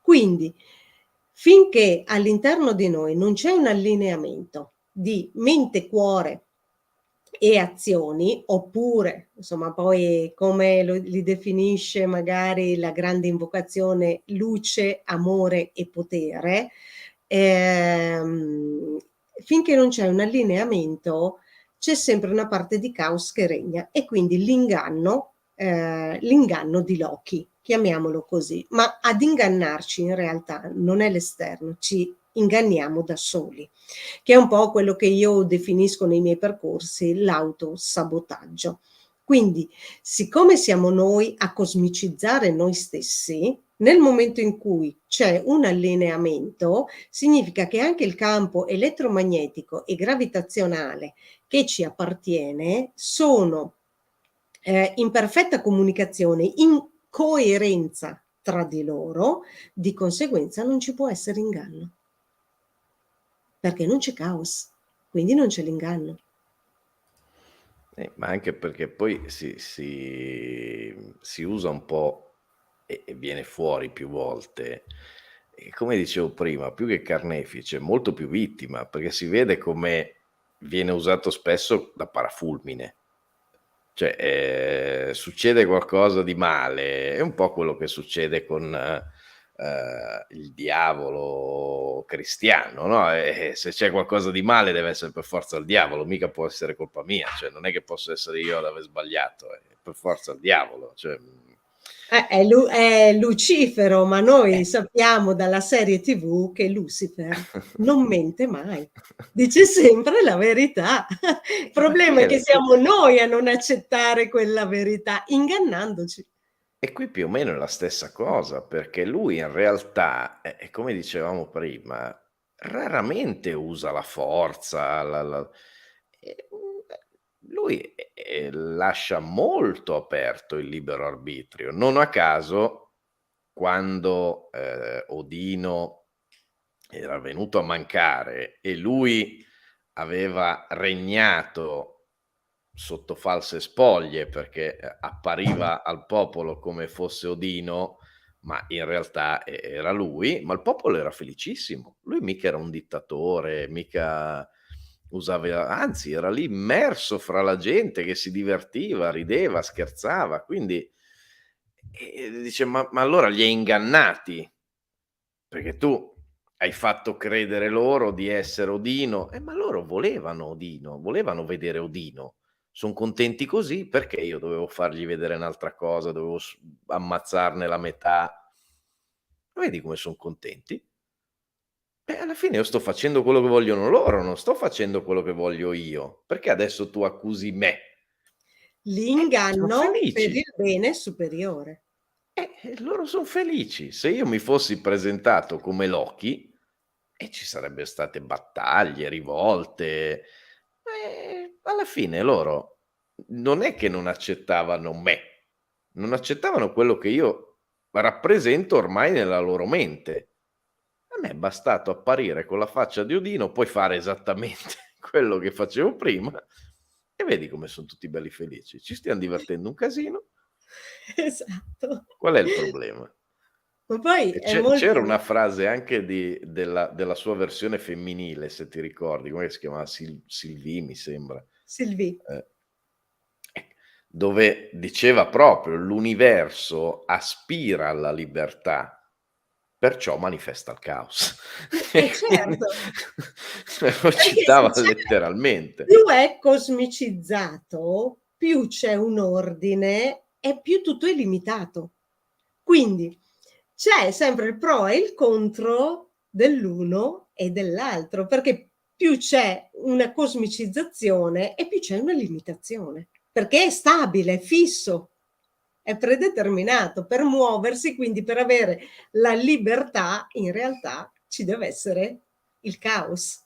A: Quindi, finché all'interno di noi non c'è un allineamento di mente, cuore e azioni, oppure, insomma, poi come li definisce magari la grande invocazione, luce, amore e potere, ehm, finché non c'è un allineamento, c'è sempre una parte di caos che regna, e quindi l'inganno di Loki, chiamiamolo così. Ma ad ingannarci in realtà non è l'esterno, ci inganniamo da soli, che è un po' quello che io definisco nei miei percorsi l'autosabotaggio. Quindi, siccome siamo noi a cosmicizzare noi stessi, nel momento in cui c'è un allineamento, significa che anche il campo elettromagnetico e gravitazionale che ci appartiene sono in perfetta comunicazione, in coerenza tra di loro, di conseguenza non ci può essere inganno, perché non c'è caos, quindi non c'è l'inganno.
B: Ma anche perché poi si usa un po' e viene fuori più volte, e come dicevo prima, più che carnefice, molto più vittima, perché si vede come viene usato spesso da parafulmine. Cioè, succede qualcosa di male, è un po' quello che succede con, il diavolo cristiano, no, se c'è qualcosa di male deve essere per forza il diavolo, mica può essere colpa mia, cioè non è che posso essere io ad aver sbagliato, è per forza il diavolo, cioè,
A: È Lucifero, ma noi sappiamo dalla serie TV che Lucifer non mente mai, dice sempre la verità. Il
B: ma qui
A: problema è
B: è
A: che siamo noi a non accettare quella verità, ingannandoci.
B: e qui più o meno è la stessa cosa, perché lui in realtà, come dicevamo prima, raramente usa la forza, lui, lascia molto aperto il libero arbitrio. Non a caso quando, Odino era venuto a mancare e lui aveva regnato sotto false spoglie, perché, appariva al popolo come fosse Odino, ma in realtà era lui, ma il popolo era felicissimo. Lui mica era un dittatore, mica usava, anzi era lì immerso fra la gente che si divertiva, rideva, scherzava, quindi dice: "Ma allora li hai ingannati, perché tu hai fatto credere loro di essere Odino", ma loro volevano Odino, volevano vedere Odino. Son contenti così, perché io dovevo fargli vedere un'altra cosa, dovevo ammazzarne la metà. Vedi come son contenti? E alla fine io sto facendo quello che vogliono loro, non sto facendo quello che voglio io. Perché adesso tu accusi me? Son
A: L'inganno per
B: felici.
A: il bene superiore.
B: Loro son felici. Se io mi fossi presentato come Loki, ci sarebbe state battaglie, rivolte, alla fine loro non è che non accettavano me, non accettavano quello che io rappresento ormai nella loro mente. A me è bastato apparire con la faccia di Odino, poi fare esattamente quello che facevo prima e vedi come son tutti belli felici. Ci stiam divertendo un casino.
A: Esatto.
B: Qual è il problema?
A: Ma poi
B: E
A: è
B: c'era una
A: molto
B: frase anche della sua versione femminile, se ti ricordi, com'è che si chiamava? Sylvie mi sembra,
A: Sylvie.
B: eh, dove diceva proprio: "L'universo aspira alla libertà, perciò manifesta il caos". E quindi
A: Certo,
B: lo
A: perché se
B: citava
A: c'è
B: letteralmente.
A: più è cosmicizzato, più c'è un ordine e più tutto è limitato. Quindi c'è sempre il pro e il contro dell'uno e dell'altro, perché più c'è una cosmicizzazione e più c'è una limitazione, perché è stabile, è fisso, è predeterminato. Per muoversi, quindi per avere la libertà, in realtà ci deve essere il caos.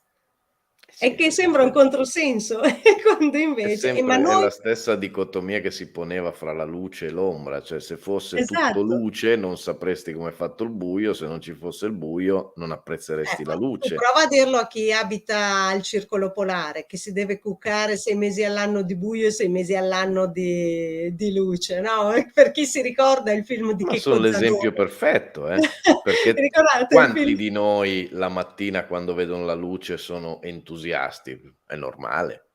A: E
B: Sì,
A: che
B: sì,
A: sembra un controsenso, quando invece ma
B: è
A: noi
B: la stessa dicotomia che si poneva fra la luce e l'ombra, cioè se fosse tutto
A: esatto.
B: luce non sapresti come è fatto il buio, se non ci fosse il buio non apprezzeresti la
A: Ma tu
B: luce.
A: prova a dirlo a chi abita al circolo polare, che si deve cuccare 6 mesi all'anno di buio e 6 mesi all'anno di luce, no, per chi si ricorda il film di
B: Ma son
A: Checco
B: l'esempio
A: Zalone.
B: perfetto, perché
A: Ricordate il
B: quanti
A: film?
B: di noi la mattina quando vedono la luce sono entusiasti? È normale.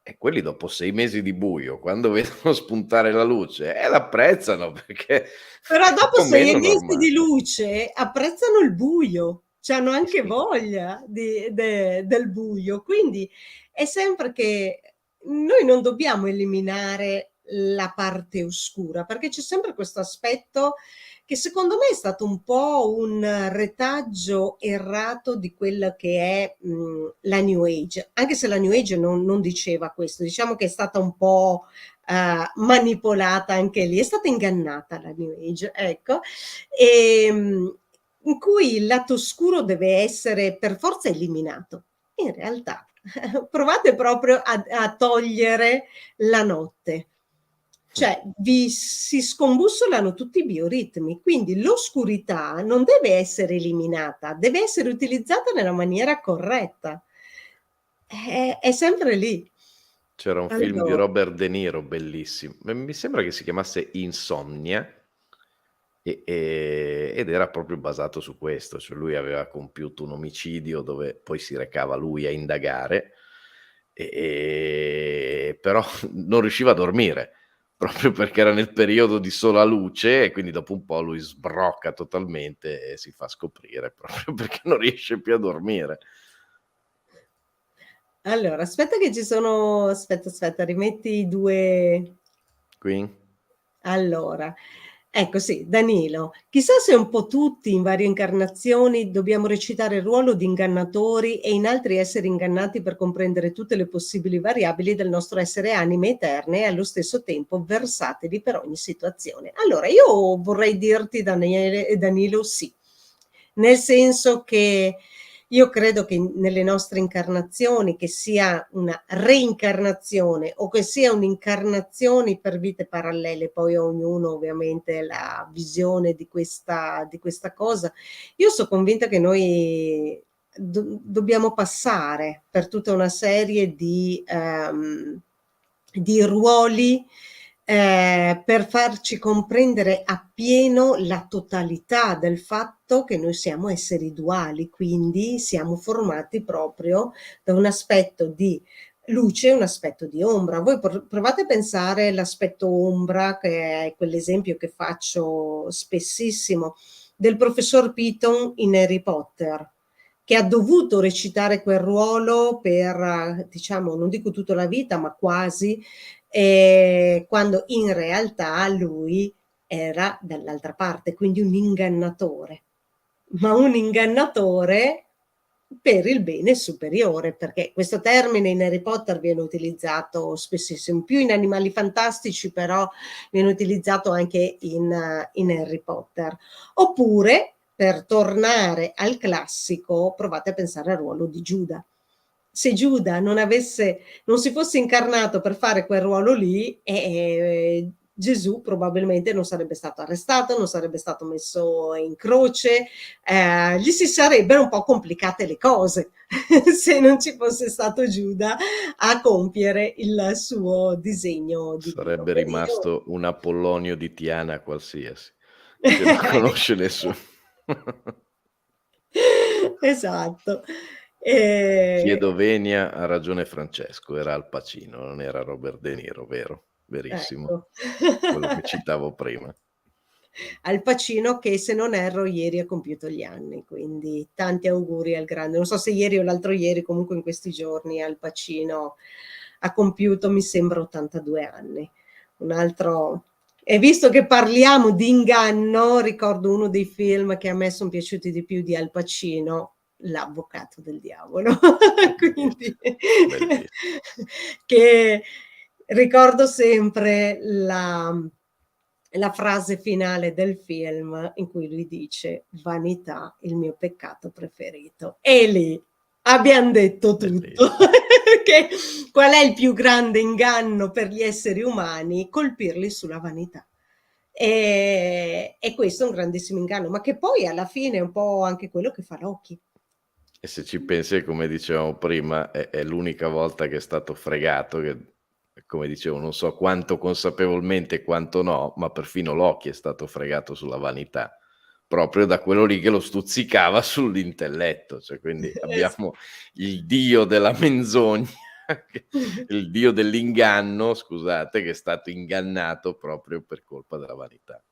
B: E quelli dopo 6 mesi di buio, quando vedono spuntare la luce, l'apprezzano perché
A: Però
B: è
A: dopo
B: più o
A: 6
B: meno
A: mesi di
B: normale.
A: luce apprezzano il buio, c'hanno
B: Sì,
A: anche
B: sì.
A: voglia del buio. Quindi è sempre che noi non dobbiamo eliminare la parte oscura, perché c'è sempre questo aspetto che secondo me è stato un po' un retaggio errato di quella che è, la New Age, anche se la New Age non diceva questo, diciamo che è stata un po' manipolata anche lì, è stata ingannata la New Age, ecco, in cui il lato oscuro deve essere per forza eliminato. In realtà, provate proprio a togliere la notte. Cioè, vi si scombussolano tutti i bioritmi, quindi l'oscurità non deve essere eliminata, deve essere utilizzata nella maniera corretta. È sempre lì.
B: C'era un film di
A: Allo
B: Robert De Niro bellissimo, mi sembra che si chiamasse Insomnia, ed era proprio basato su questo, cioè lui aveva compiuto un omicidio dove poi si recava lui a indagare, però non riusciva a dormire, proprio perché era nel periodo di sola luce e quindi dopo un po' lui sbrocca totalmente e si fa scoprire proprio perché non riesce più a dormire.
A: Allora, aspetta che ci sono aspetta, rimetti i 2
B: Qui?
A: allora, ecco sì, Danilo. Chissà se un po' tutti in varie incarnazioni dobbiamo recitare il ruolo di ingannatori e in altri esseri ingannati per comprendere tutte le possibili variabili del nostro essere anime eterne e allo stesso tempo versatili per ogni situazione. Allora, io vorrei dirti, Daniele, Danilo, sì, nel senso che io credo che nelle nostre incarnazioni, che sia una reincarnazione o che sia un'incarnazione per vite parallele, poi ognuno ovviamente la visione di questa cosa, io so convinta che noi dobbiamo passare per tutta una serie di ruoli per farci comprendere appieno la totalità del fatto che noi siamo esseri duali, quindi siamo formati proprio da un aspetto di luce e un aspetto di ombra. Voi provate a pensare l'aspetto ombra, che è quell'esempio che faccio spessissimo, del professor Piton in Harry Potter, che ha dovuto recitare quel ruolo per, diciamo, non dico tutta la vita, ma quasi, quando in realtà lui era dall'altra parte, quindi un ingannatore, ma un ingannatore per il bene superiore, perché questo termine in Harry Potter viene utilizzato spessissimo, più in Animali Fantastici, però viene utilizzato anche in Harry Potter. Oppure, per tornare al classico, provate a pensare al ruolo di Giuda. Se Giuda non si fosse incarnato per fare quel ruolo lì, Gesù probabilmente non sarebbe stato arrestato, non sarebbe stato messo in croce, gli si sarebbero un po' complicate le cose se non ci fosse stato Giuda a compiere il suo disegno divino.
B: Sarebbe
A: Quindi io
B: rimasto un Apollonio di Tiana qualsiasi, che non conosce nessuno.
A: esatto. Ehm,
B: Chiedo venia, ha ragione Francesco, era Al Pacino, non era Robert De Niro, vero, verissimo,
A: ecco.
B: quello che citavo prima.
A: Al Pacino che, se non erro, ieri ha compiuto gli anni, quindi tanti auguri al grande. Non so se ieri o l'altro ieri, comunque in questi giorni Al Pacino ha compiuto, mi sembra, 82 anni. Un altro e visto che parliamo di inganno, ricordo uno dei film che a me son piaciuti di più di Al Pacino, L'avvocato del diavolo. Quindi
B: Bellissimo, bellissi
A: che ricordo sempre la frase finale del film in cui lui dice: "Vanità, il mio peccato preferito". E lì Abbiam detto tutto.
B: Bellissimo.
A: Che qual è il più grande inganno per gli esseri umani? Colpirli sulla vanità. E questo è un grandissimo inganno, ma che poi alla fine è un po' anche quello che fa Loki.
B: E se ci pensi, come dicevamo prima, è l'unica volta che è stato fregato, che come dicevo, non so quanto consapevolmente e quanto no, ma perfino Loki è stato fregato sulla vanità, proprio da quello lì che lo stuzzicava sull'intelletto. Cioè, quindi
A: Es
B: abbiamo il dio della menzogna, che il dio dell'inganno, scusate, che è stato ingannato proprio per colpa della vanità.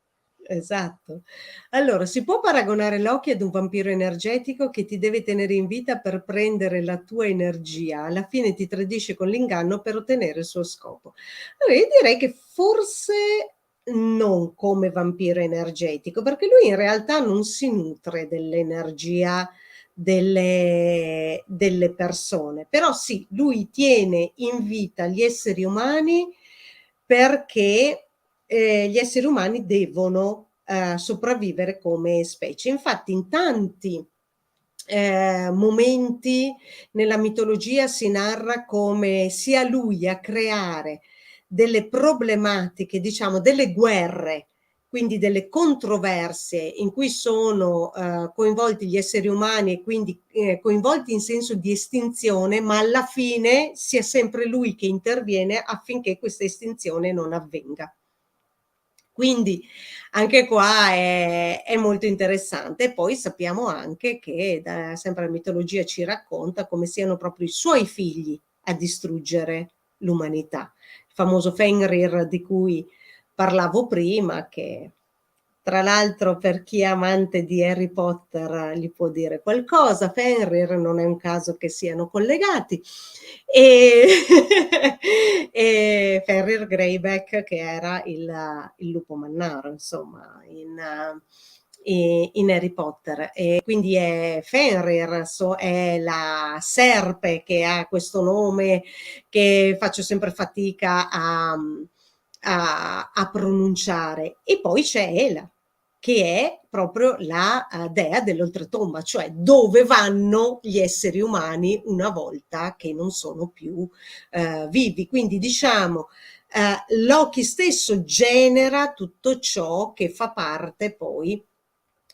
A: Esatto. Allora, si può paragonare Loki ad un vampiro energetico che ti deve tenere in vita per prendere la tua energia, alla fine ti tradisce con l'inganno per ottenere il suo scopo. Allora, io direi che forse non come vampiro energetico, perché lui in realtà non si nutre dell'energia delle persone, però sì, lui tiene in vita gli esseri umani perché gli esseri umani devono, sopravvivere come specie. Infatti in tanti, momenti nella mitologia si narra come sia lui a creare delle problematiche, diciamo delle guerre, quindi delle controversie in cui sono, coinvolti gli esseri umani e quindi, coinvolti in senso di estinzione, ma alla fine sia sempre lui che interviene affinché questa estinzione non avvenga. Quindi anche qua è molto interessante. E poi sappiamo anche che da sempre la mitologia ci racconta come siano proprio i suoi figli a distruggere l'umanità. Il famoso Fenrir di cui parlavo prima, che tra l'altro per chi è amante di Harry Potter gli può dire qualcosa, Fenrir non è un caso che siano collegati. E e Fenrir Greyback che era il lupo mannaro insomma in Harry Potter. E quindi è Fenrir, è la serpe che ha questo nome che faccio sempre fatica a pronunciare. E poi c'è Hela, che è proprio la dea dell'oltretomba, cioè dove vanno gli esseri umani una volta che non sono più vivi. Quindi diciamo Loki stesso genera tutto ciò che fa parte poi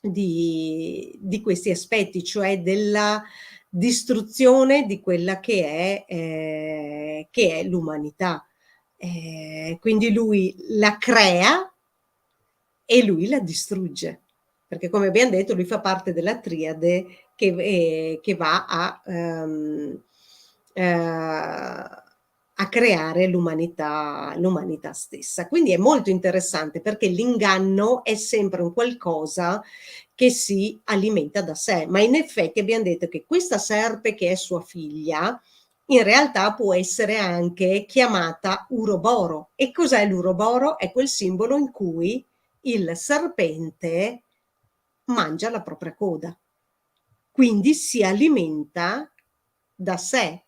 A: di questi aspetti, cioè della distruzione di quella che è l'umanità. Quindi lui la crea e lui la distrugge, perché come abbiam detto lui fa parte della triade che va a creare l'umanità stessa. Quindi è molto interessante perché l'inganno è sempre un qualcosa che si alimenta da sé, ma in effetti abbiam detto che questa serpe che è sua figlia, in realtà può essere anche chiamata Uroboro. E cos'è l'Uroboro? È quel simbolo in cui il serpente mangia la propria coda, quindi si alimenta da sé.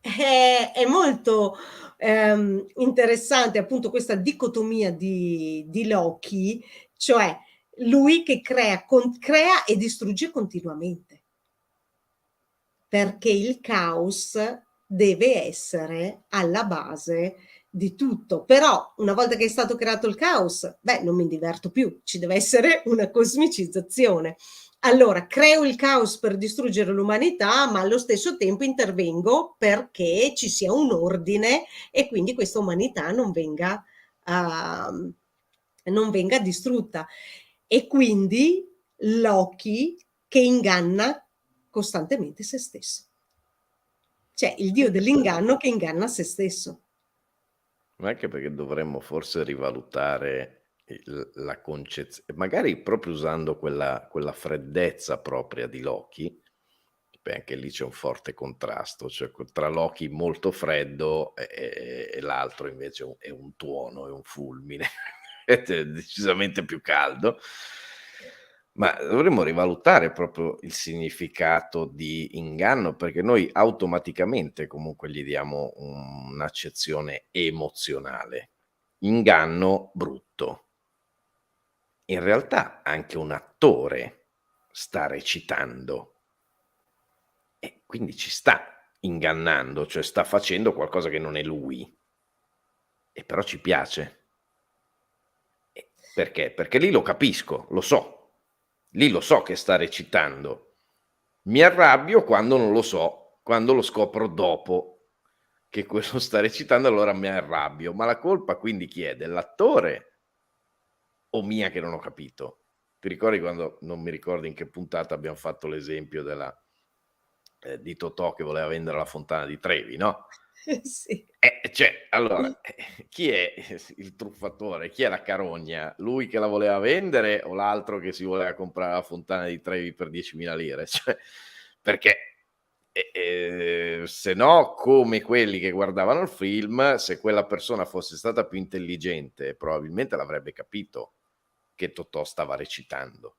A: È molto interessante appunto questa dicotomia di Loki, cioè lui che crea e distrugge continuamente, perché il caos deve essere alla base di tutto. Però una volta che è stato creato il caos, beh, non mi diverto più, ci deve essere una cosmicizzazione. Allora, creo il caos per distruggere l'umanità, ma allo stesso tempo intervengo perché ci sia un ordine e quindi questa umanità non venga distrutta. E quindi Loki che inganna costantemente se stesso. Cioè il dio
B: Anche per
A: dell'inganno che inganna se stesso.
B: Ma anche perché dovremmo forse rivalutare la magari proprio usando quella freddezza propria di Loki. Beh, anche lì c'è un forte contrasto, cioè tra Loki molto freddo e l'altro invece è un tuono, è un fulmine, è decisamente più caldo. Ma dovremmo rivalutare proprio il significato di inganno, perché noi automaticamente comunque gli diamo un'accezione emozionale. Inganno brutto. In realtà anche un attore sta recitando. E quindi ci sta ingannando, cioè sta facendo qualcosa che non è lui, e però ci piace. Perché? Perché lì lo capisco, lo so. Lì lo so che sta recitando. Mi arrabbio quando non lo so, quando lo scopro dopo che quello sta recitando, allora mi arrabbio. Ma la colpa quindi chi è? Dell'attore o mia che non ho capito? Ti ricordi quando, non mi ricordo in che puntata abbiamo fatto l'esempio di Totò che voleva vendere la fontana di Trevi, no?
A: Sì.
B: Cioè, allora, chi è il truffatore? Chi è la carogna? Lui che la voleva vendere o l'altro che si voleva comprare la fontana di Trevi per 10.000 lire? Cioè, perché se no, come quelli che guardavano il film, se quella persona fosse stata più intelligente, probabilmente l'avrebbe capito che Totò stava recitando.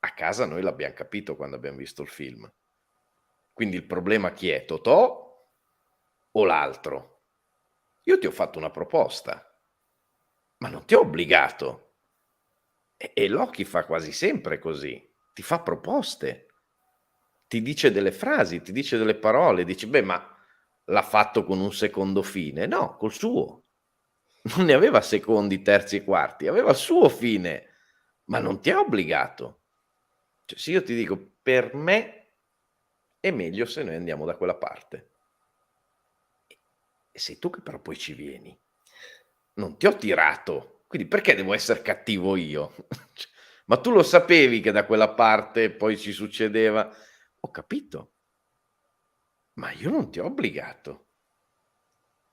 B: A casa noi l'abbiamo capito quando abbiamo visto il film. Quindi il problema chi è? Totò o l'altro? Io ti ho fatto una proposta, ma non ti ho obbligato. E Loki fa quasi sempre così, ti fa proposte, ti dice delle frasi, ti dice delle parole, dici, beh, ma l'ha fatto con un secondo fine? No, col suo. Non ne aveva secondi, terzi e quarti, aveva il suo fine, ma non ti ha obbligato. Cioè, se io ti dico, per me è meglio se noi andiamo da quella parte. E sei tu che però poi ci vieni. Non ti ho tirato, quindi perché devo essere cattivo io? Ma tu lo sapevi che da quella parte poi ci succedeva? Ho capito, ma io non ti ho obbligato.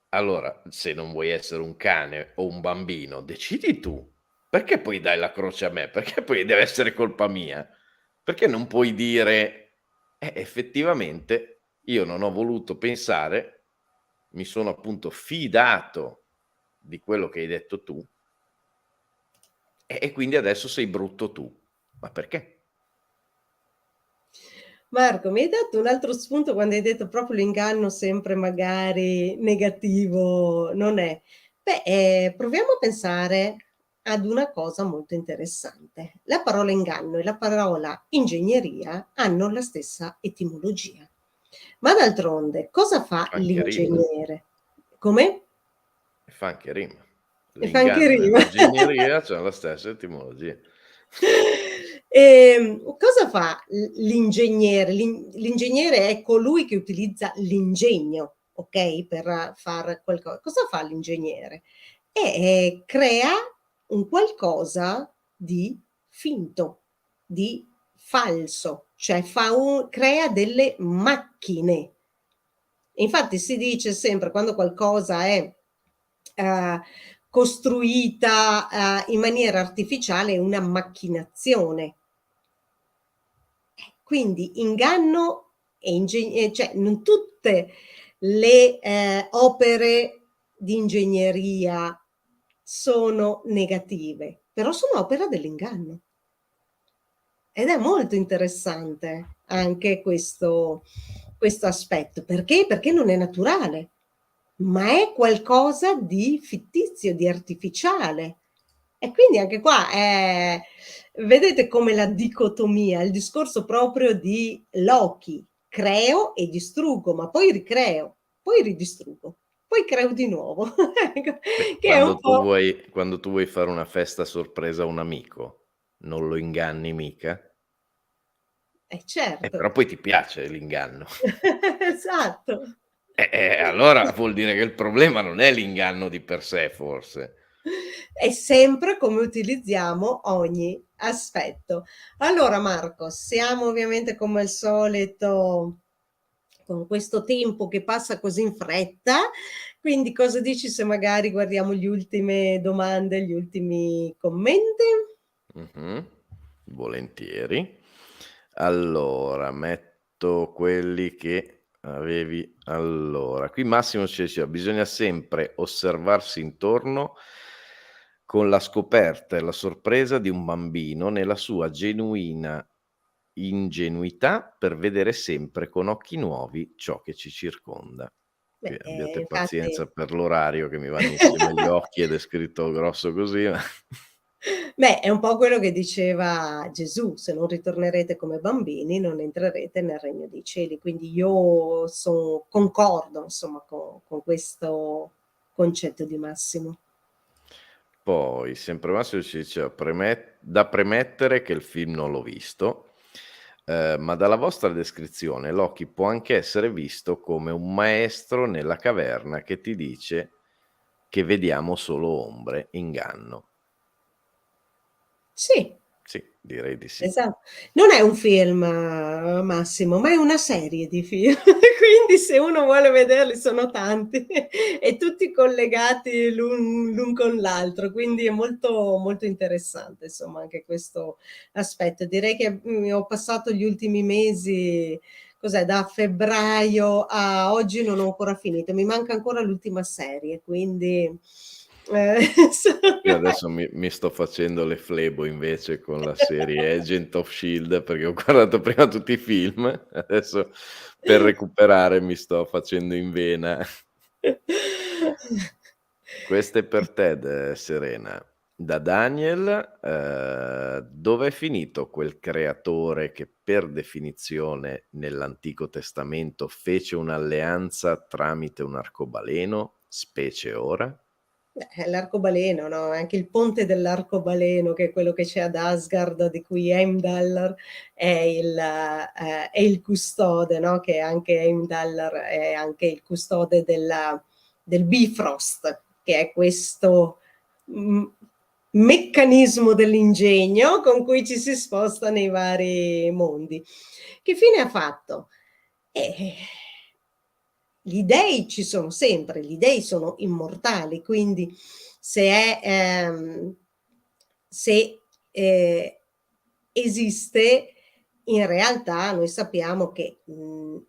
B: Allora, se non vuoi essere un cane o un bambino, decidi tu. Perché poi dai la croce a me? Perché poi deve essere colpa mia? Perché non puoi dire, effettivamente io non ho voluto pensare, mi sono appunto fidato di quello che hai detto tu, e quindi adesso sei brutto tu. Ma perché?
A: Marco, mi hai dato un altro spunto quando hai detto proprio l'inganno sempre magari negativo, non è. Beh, proviamo a pensare ad una cosa molto interessante. La parola inganno e la parola ingegneria hanno la stessa etimologia. Ma d'altronde, cosa fa
B: Fa anche rima,
A: l'ingegnere? Come?
B: e fa anche rima.
A: E fa anche
B: L'inganno e
A: rima.
B: l'ingegneria c'hanno la stessa etimologia.
A: Cosa fa l'ingegnere? L'ingegnere è colui che utilizza l'ingegno, ok? Per fare qualcosa. Cosa fa l'ingegnere? Crea un qualcosa di finto, di falso, cioè crea delle macchine. Infatti si dice sempre quando qualcosa è eh, costruita in maniera artificiale, è una macchinazione. Quindi inganno e cioè non tutte le opere di ingegneria sono negative, però sono opera dell'inganno. Ed è molto interessante anche questo aspetto. Perché? Perché non è naturale, ma è qualcosa di fittizio, di artificiale. E quindi anche qua vedete come la dicotomia, il discorso proprio di Loki, creo e distruggo, ma poi ricreo, poi ridistruggo, poi creo di nuovo,
B: Beh,
A: che è un po'...
B: quando tu vuoi fare una festa sorpresa a un amico, non lo inganni mica?
A: certo,
B: Però poi ti piace l'inganno.
A: esatto.
B: Allora vuol dire che il problema non è l'inganno di per sé, forse.
A: È sempre come utilizziamo ogni aspetto. Allora Marco, siamo ovviamente come al solito con questo tempo che passa così in fretta, quindi cosa dici se magari guardiamo le ultime domande, gli ultimi commenti?
B: Mh-mh. Volentieri. Allora, metto quelli che avevi allora, qui Massimo ci diceva: "Bisogna sempre osservarsi intorno con la scoperta e la sorpresa di un bambino nella sua genuina ingenuità per vedere sempre con occhi nuovi ciò che ci circonda". Qui
A: Beh,
B: abbiate
A: infatti
B: pazienza per l'orario che mi vanno insieme gli occhi ed è scritto grosso così, ma
A: Beh, è un po' quello che diceva Gesù: "Se non ritornerete come bambini, non entrerete nel regno dei cieli". Quindi io concordo insomma con questo concetto di Massimo.
B: Poi sempre Massimo ci diceva: "Da premettere che il film non l'ho visto, ma dalla vostra descrizione Loki può anche essere visto come un maestro nella caverna che ti dice che vediamo solo ombre, inganno".
A: Sì.
B: Sì, direi di sì.
A: Non è un film, Massimo, ma è una serie di film, quindi se uno vuole vederli sono tanti e tutti collegati l'un con l'altro, quindi è molto, molto interessante insomma anche questo aspetto. Direi che, ho passato gli ultimi mesi, cos'è, da febbraio a oggi non ho ancora finito, mi manca ancora l'ultima serie, quindi,
B: Io
A: sono
B: adesso mi sto facendo le flebo invece con la serie Agent of Shield, perché ho guardato prima tutti i film, adesso per recuperare mi sto facendo in vena. Questa è per te Serena. Da Daniel, dov'è finito quel creatore che per definizione nell'Antico Testamento fece un'alleanza tramite un arcobaleno, specie ora?
A: L'arcobaleno, no, anche il ponte dell'arcobaleno, che è quello che c'è ad Asgard, di cui Heimdall è il custode, no, che anche Heimdall è anche il custode del Bifrost, che è questo, meccanismo dell'ingegno con cui ci si sposta nei vari mondi. Che fine ha fatto? Eh Gli dei ci sono sempre, gli dei sono immortali, quindi se è, se esiste, in realtà noi sappiamo che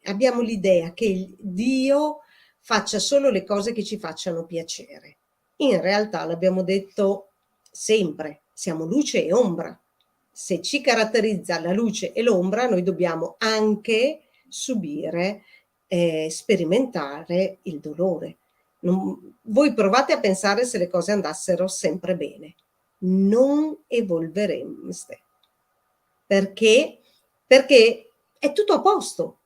A: abbiamo l'idea che il Dio faccia solo le cose che ci facciano piacere. In realtà l'abbiamo detto sempre, siamo luce e ombra. Se ci caratterizza la luce e l'ombra, noi dobbiamo anche subire, sperimentare il dolore. Voi provate a pensare se le cose andassero sempre bene. Non evolvereste. Perché? Perché è tutto a posto.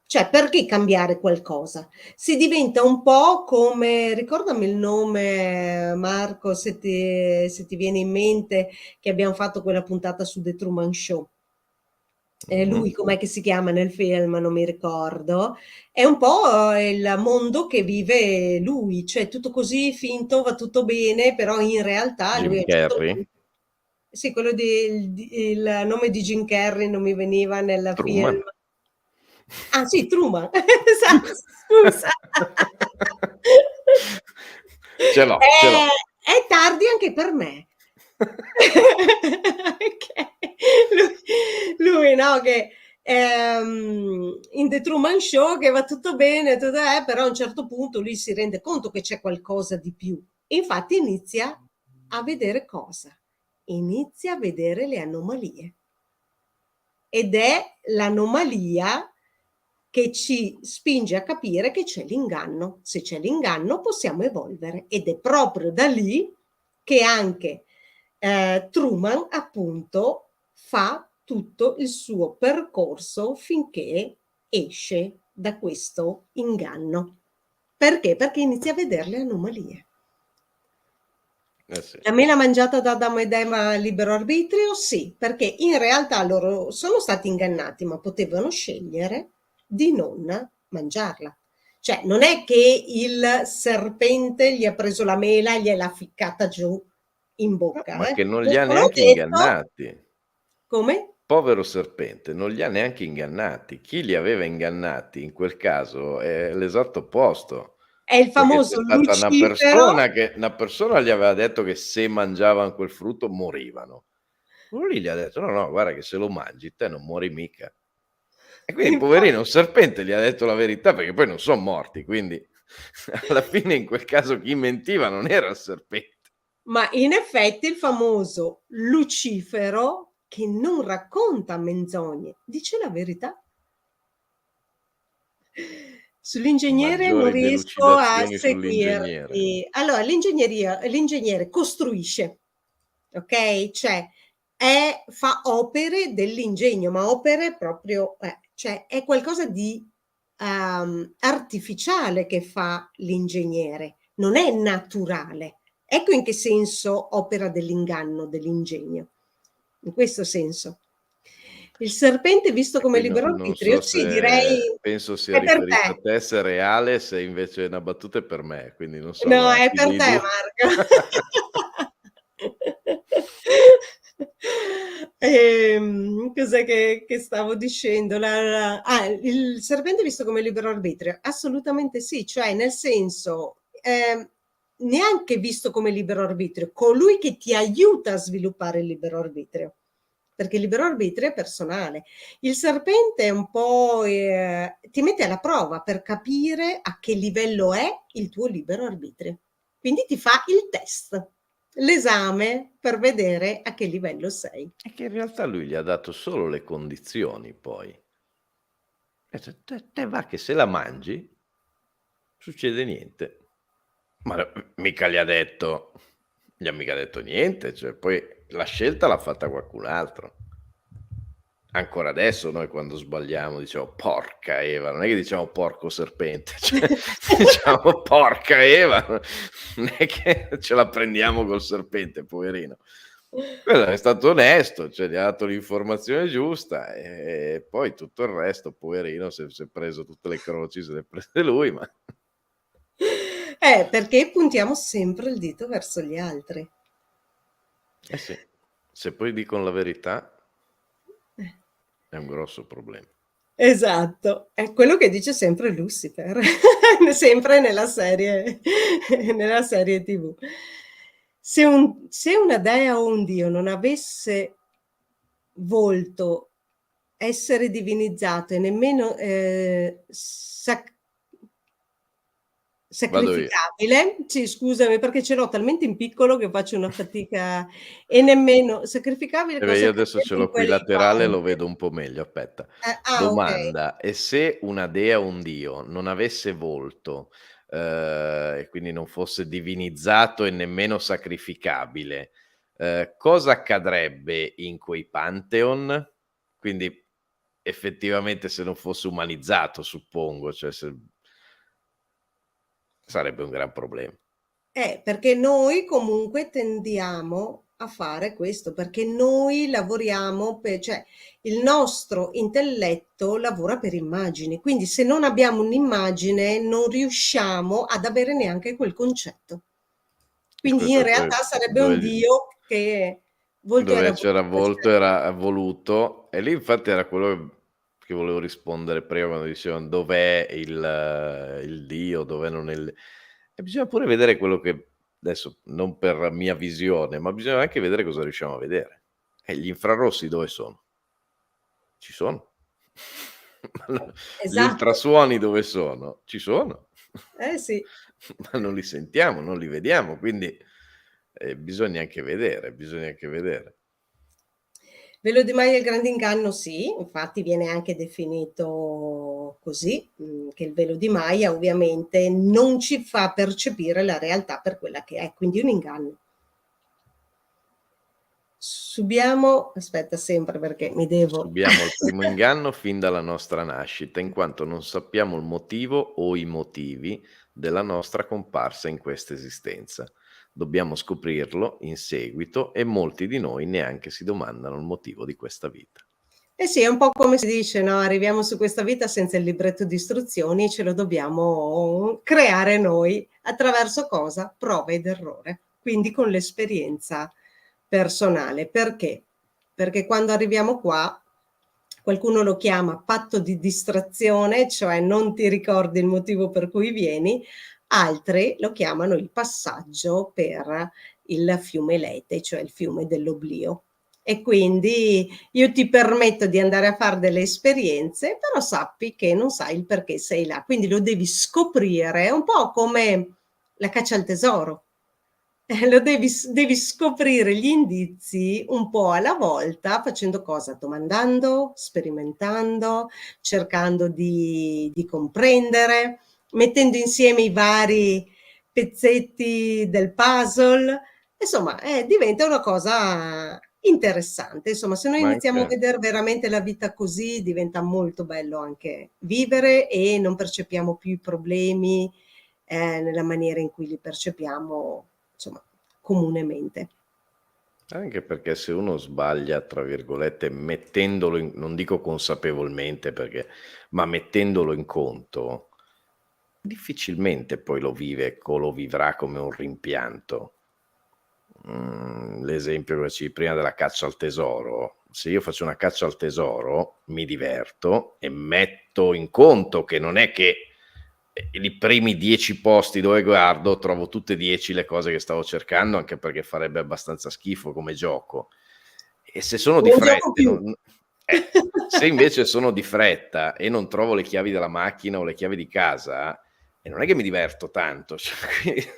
A: Cioè, perché cambiare qualcosa? Si diventa un po' come, ricordami il nome, Marco, se ti viene in mente, che abbiamo fatto quella puntata su The Truman Show.
B: Mh-mh.
A: Lui com'è che si chiama nel film? Non mi ricordo. È un po' il mondo che vive lui, cioè tutto così finto, va tutto bene, però in realtà lui a
B: Jim
A: un certo
B: Carrey?
A: punto, sì, quello il nome di Jim Carrey non mi veniva nel film.
B: Truman.
A: Ah sì, Truman, esatto, scusa.
B: Ce l'ho, ce l'ho.
A: È tardi anche per me. Okay. Lui no, che, in The Truman Show che va tutto bene, però a un certo punto lui si rende conto che c'è qualcosa di più. Infatti inizia a vedere cosa? Inizia a vedere le anomalie. Ed è l'anomalia che ci spinge a capire che c'è l'inganno. Se c'è l'inganno possiamo evolvere ed è proprio da lì che anche Truman appunto fa tutto il suo percorso finché esce da questo inganno. Perché? Perché inizia a vedere le anomalie.
B: Eh sì.
A: La mela mangiata da Adamo ed Eva a libero arbitrio? Sì, perché in realtà loro sono stati ingannati, ma potevano scegliere di non mangiarla. Cioè, non è che il serpente gli ha preso la mela e gliel'ha ficcata giù in
B: No,
A: bocca,
B: ma che non
A: Lo
B: li ha
A: solo
B: neanche
A: detto
B: ingannati.
A: come?
B: Povero serpente, non li ha neanche ingannati. Chi li aveva ingannati in quel caso è l'esatto opposto,
A: È il
B: perché c'è
A: famoso
B: stata
A: Lucifero.
B: una persona gli aveva detto che se mangiavan quel frutto morivano. Quello lì gli ha detto: "No, no, guarda che se lo mangi te non muori mica". E quindi poverino, un serpente gli ha detto la verità perché poi non son morti, quindi alla fine in quel caso chi mentiva non era il serpente.
A: Ma in effetti il famoso Lucifero, che non racconta menzogne, dice la verità. Sull'ingegnere non
B: Maggiori
A: riesco a
B: delucidazioni sull'ingegnere.
A: seguirti. Allora, l'ingegnere costruisce, ok? Cioè fa opere dell'ingegno, ma opere proprio, cioè è qualcosa di artificiale che fa l'ingegnere, non è naturale. Ecco in che senso opera dell'inganno, dell'ingegno, in questo senso. Il serpente visto
B: E
A: come
B: qui
A: libero
B: non so
A: arbitrio, sì,
B: se
A: direi
B: penso sia
A: è per
B: riferito a
A: te.
B: te, se è reale, se invece è una battuta è per me, quindi non so
A: No,
B: allora
A: è
B: chi
A: per
B: dei
A: te
B: 2.
A: Marco. Cos'è che stavo dicendo? Il serpente visto come libero arbitrio? Assolutamente sì, cioè nel senso, neanche visto come libero arbitrio, colui che ti aiuta a sviluppare il libero arbitrio, perché il libero arbitrio è personale. Il serpente è un po', ti mette alla prova per capire a che livello è il tuo libero arbitrio. Quindi ti fa il test, l'esame per vedere a che livello sei.
B: E che in realtà lui gli ha dato solo le condizioni poi. E cioè, te va che se la mangi, succede niente. Ma mica gli ha mica detto niente, cioè poi la scelta l'ha fatta qualcun altro. Ancora adesso noi quando sbagliamo diciamo porca Eva, non è che diciamo porco serpente, cioè diciamo porca Eva, non è che ce la prendiamo col serpente, poverino. Quello è stato onesto, cioè gli ha dato l'informazione giusta e poi tutto il resto, poverino, si è preso tutte le croci, se le ha prese lui, ma
A: Perché puntiamo sempre il dito verso gli altri.
B: eh sì, se poi dicono la verità
A: Eh,
B: è un grosso problema.
A: Esatto, è quello che dice sempre Lucifer, sempre nella serie TV. Se una dea o un dio non avesse volto essere divinizzato e nemmeno
B: Vado io.
A: sacrificabile, sì, scusami perché ce l'ho talmente in piccolo che faccio una fatica, e nemmeno sacrificabile,
B: Eh beh,
A: cosa
B: io adesso ce
A: accadrebbe in
B: l'ho qui laterale e lo
A: quell'istante?
B: vedo un po' meglio, aspetta.
A: Ok.
B: Domanda: e se una dea o un dio non avesse volto, e quindi non fosse divinizzato e nemmeno sacrificabile, cosa accadrebbe in quei pantheon? Quindi effettivamente se non fosse umanizzato suppongo, cioè se sarebbe un gran problema.
A: Perché noi comunque tendiamo a fare questo, perché noi lavoriamo cioè il nostro intelletto lavora per immagini, quindi se non abbiamo un'immagine non riusciamo ad avere neanche quel concetto. Quindi in
B: Questo poi
A: realtà sarebbe un
B: dove
A: Dio che volto era
B: dove c'era
A: voluto,
B: volto
A: cioè.
B: era voluto, e lì infatti era quello che volevo rispondere prima quando dicevano: "Dov'è il Dio, dov'è non il", e bisogna pure vedere quello che adesso non per mia visione, ma bisogna anche vedere cosa riusciamo a vedere. E gli infrarossi dove sono? Ci sono. Ma no, gli
A: Esatto,
B: ultrasuoni dove sono? Ci sono.
A: eh sì.
B: Ma non li sentiamo, non li vediamo, quindi, bisogna anche vedere, bisogna anche vedere.
A: Velo di Maya e il grande inganno sì, infatti viene anche definito così, che il velo di Maya ovviamente non ci fa percepire la realtà per quella che è, quindi un inganno. Subiamo, aspetta sempre perché mi devo.
B: Subiamo il primo inganno fin dalla nostra nascita, in quanto non sappiamo il motivo o i motivi della nostra comparsa in questa esistenza. Dobbiamo scoprirlo in seguito e molti di noi neanche si domandano il motivo di questa vita.
A: Eh sì, è un po' come si dice, no? Arriviamo su questa vita senza il libretto di istruzioni, ce lo dobbiamo creare noi. Attraverso cosa? Prova ed errore. Quindi con l'esperienza personale. Perché? Perché quando arriviamo qua, qualcuno lo chiama patto di distrazione, cioè non ti ricordi il motivo per cui vieni, altri lo chiamano il passaggio per il fiume Lete, cioè il fiume dell'oblio. E quindi io ti permetto di andare a fare delle esperienze, però sappi che non sai il perché sei là, quindi lo devi scoprire, è un po' come la caccia al tesoro. Devi scoprire gli indizi un po' alla volta, facendo cosa? Domandando, sperimentando, cercando di comprendere, mettendo insieme i vari pezzetti del puzzle, Insomma, diventa una cosa interessante. Insomma, se noi
B: Ma
A: iniziamo a
B: anche
A: vedere veramente la vita così, diventa molto bello anche vivere e non percepiamo più i problemi, nella maniera in cui li percepiamo, insomma, comunemente.
B: Anche perché se uno sbaglia, tra virgolette, mettendolo in non dico consapevolmente perché ma mettendolo in conto, difficilmente poi lo vive o lo vivrà come un rimpianto. L'esempio che facevi prima della caccia al tesoro, se io faccio una caccia al tesoro, mi diverto e metto in conto che non è che, i primi 10 posti dove guardo trovo tutte e 10 le cose che stavo cercando, anche perché farebbe abbastanza schifo come gioco. E se sono di
A: Non gioco
B: fretta e
A: più.
B: se invece sono di fretta e non trovo le chiavi della macchina o le chiavi di casa, e non è che mi diverto tanto, cioè quindi